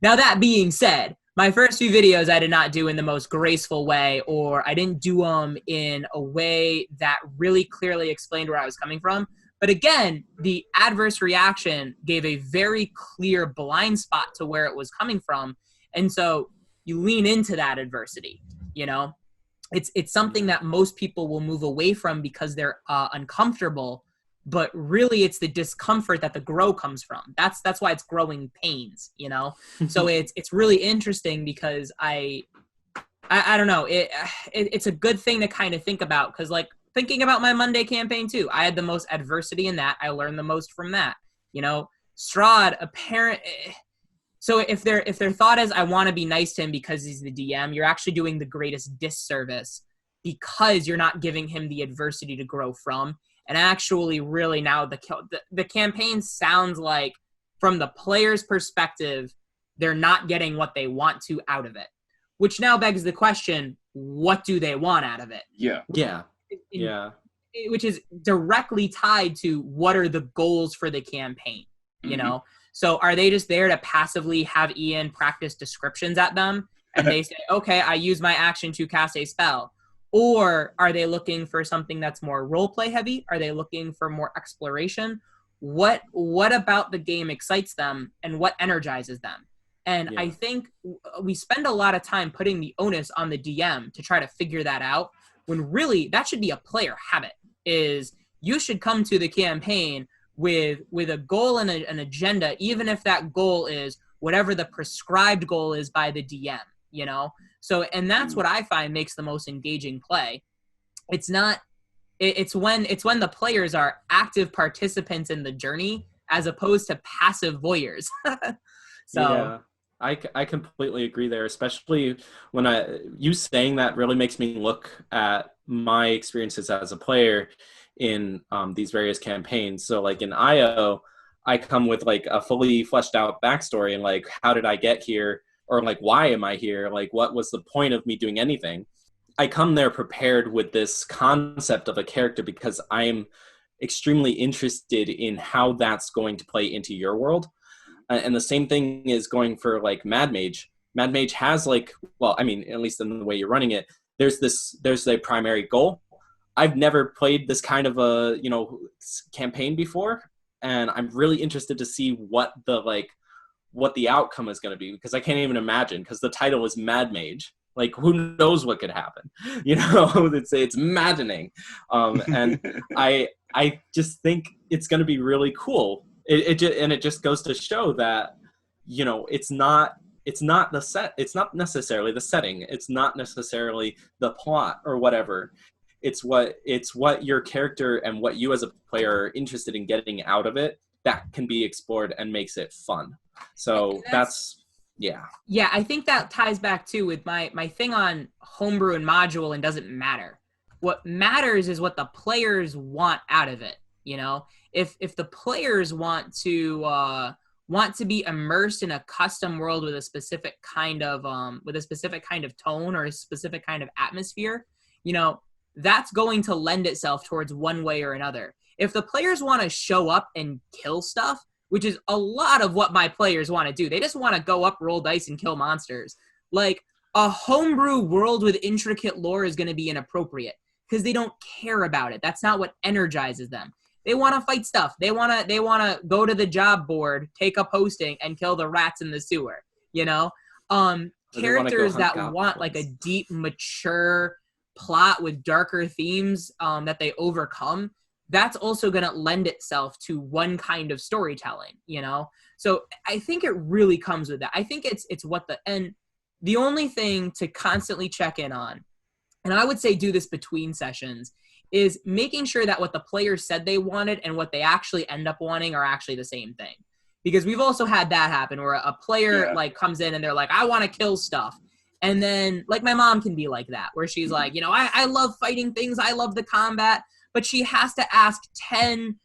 now that being said, my first few videos I did not do in the most graceful way, or I didn't do them in a way that really clearly explained where I was coming from. But again, the adverse reaction gave a very clear blind spot to where it was coming from. And so you lean into that adversity, you know? It's something that most people will move away from because they're uncomfortable, but really it's the discomfort that the grow comes from. That's why it's growing pains, you know? So it's really interesting because I don't know. It's a good thing to kind of think about, because like thinking about my Monday campaign too, I had the most adversity in that. I learned the most from that, you know? Strahd, so if their thought is I want to be nice to him because he's the DM, you're actually doing the greatest disservice, because you're not giving him the adversity to grow from. And actually, really now the campaign sounds like, from the player's perspective, they're not getting what they want to out of it. Which now begs the question, what do they want out of it? Yeah. Which is directly tied to what are the goals for the campaign, you know? So are they just there to passively have Ian practice descriptions at them? And they say, okay, I use my action to cast a spell. Or are they looking for something that's more role play heavy? Are they looking for more exploration? What about the game excites them and what energizes them? And I think we spend a lot of time putting the onus on the DM to try to figure that out, when really that should be a player habit. Is you should come to the campaign with a goal and an agenda, even if that goal is whatever the prescribed goal is by the DM, you know? So, and that's what I find makes the most engaging play. It's when the players are active participants in the journey as opposed to passive voyeurs. So yeah, I completely agree there, especially when you saying that really makes me look at my experiences as a player in these various campaigns. So like in IO, I come with like a fully fleshed out backstory and like, how did I get here? Or like, why am I here? Like, what was the point of me doing anything? I come there prepared with this concept of a character because I'm extremely interested in how that's going to play into your world. And the same thing is going for like Mad Mage. Mad Mage has like, well, I mean, at least in the way you're running it, there's a primary goal. I've never played this kind of a, you know, campaign before, and I'm really interested to see what the outcome is going to be, because I can't even imagine, because the title is Mad Mage. Like, who knows what could happen? You know, it's maddening. And I just think it's going to be really cool. It just goes to show that, you know, it's not necessarily the setting. It's not necessarily the plot or whatever. It's what your character and what you as a player are interested in getting out of it that can be explored and makes it fun. So that's yeah, I think that ties back too with my thing on homebrew and module and doesn't matter. What matters is what the players want out of it. You know, if the players want to be immersed in a custom world with a specific kind of tone or a specific kind of atmosphere, you know, that's going to lend itself towards one way or another. If the players want to show up and kill stuff, which is a lot of what my players want to do, they just want to go up, roll dice, and kill monsters. Like, a homebrew world with intricate lore is going to be inappropriate because they don't care about it. That's not what energizes them. They want to fight stuff. They want to go to the job board, take a posting, and kill the rats in the sewer. You know, characters that want like a deep, mature plot with darker themes that they overcome, that's also going to lend itself to one kind of storytelling, you know? So I think it really comes with that. I think it's and the only thing to constantly check in on, and I would say do this between sessions, is making sure that what the players said they wanted and what they actually end up wanting are actually the same thing. Because we've also had that happen where a player like comes in and they're like, I want to kill stuff. And then, like, my mom can be like that, where she's like, you know, I love fighting things. I love the combat. but she has to ask 10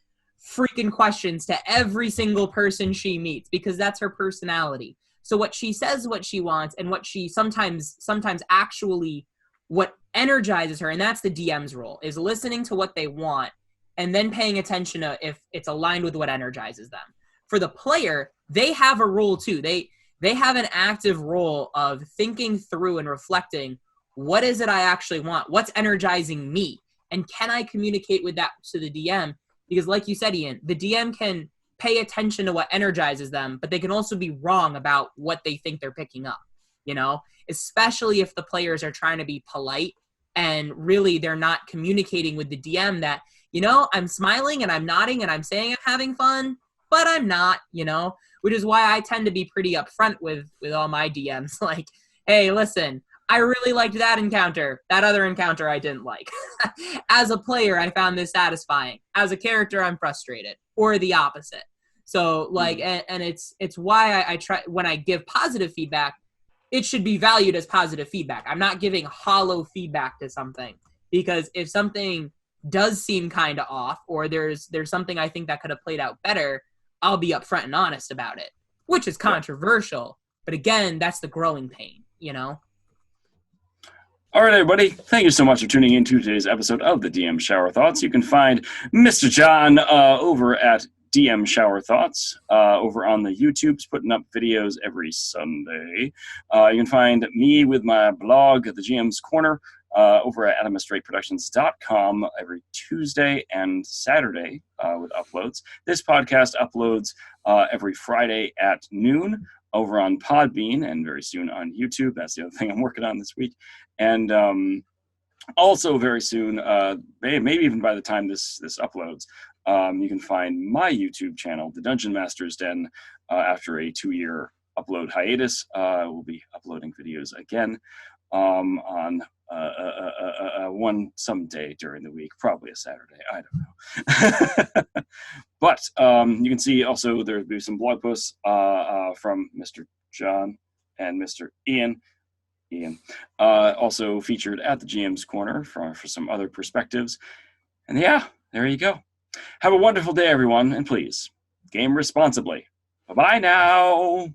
freaking questions to every single person she meets because that's her personality. So what she says, what she wants, and what she sometimes actually what energizes her, and that's the DM's role, is listening to what they want and then paying attention to if it's aligned with what energizes them. For the player, they have a role too. They have an active role of thinking through and reflecting, what is it I actually want? What's energizing me? And can I communicate with that to the DM? Because like you said, Ian, the DM can pay attention to what energizes them, but they can also be wrong about what they think they're picking up, you know, especially if the players are trying to be polite and really they're not communicating with the DM that, you know, I'm smiling and I'm nodding and I'm saying I'm having fun, but I'm not, you know, which is why I tend to be pretty upfront with all my DMs. Like, hey, listen, I really liked that encounter. That other encounter I didn't like. As a player, I found this satisfying. As a character, I'm frustrated, or the opposite. So, like, and it's why I try, when I give positive feedback, it should be valued as positive feedback. I'm not giving hollow feedback to something, because if something does seem kind of off, or there's something I think that could have played out better, I'll be upfront and honest about it, which is controversial. But again, that's the growing pain, you know? All right, everybody. Thank you so much for tuning in to today's episode of the DM Shower Thoughts. You can find Mr. John over at DM Shower Thoughts over on the YouTubes, putting up videos every Sunday. You can find me with my blog, The GM's Corner, over at adamstraightproductions.com every Tuesday and Saturday with uploads. This podcast uploads every Friday at noon over on Podbean and very soon on YouTube. That's the other thing I'm working on this week. And also very soon, maybe even by the time this uploads, you can find my YouTube channel, The Dungeon Master's Den, after a 2-year upload hiatus. We'll be uploading videos again on one someday during the week, probably a Saturday. I don't know. But you can see also there'll be some blog posts from Mr. John and Mr. Ian, also featured at the GM's Corner for some other perspectives. And yeah, there you go. Have a wonderful day, everyone, and please, game responsibly. Bye-bye now.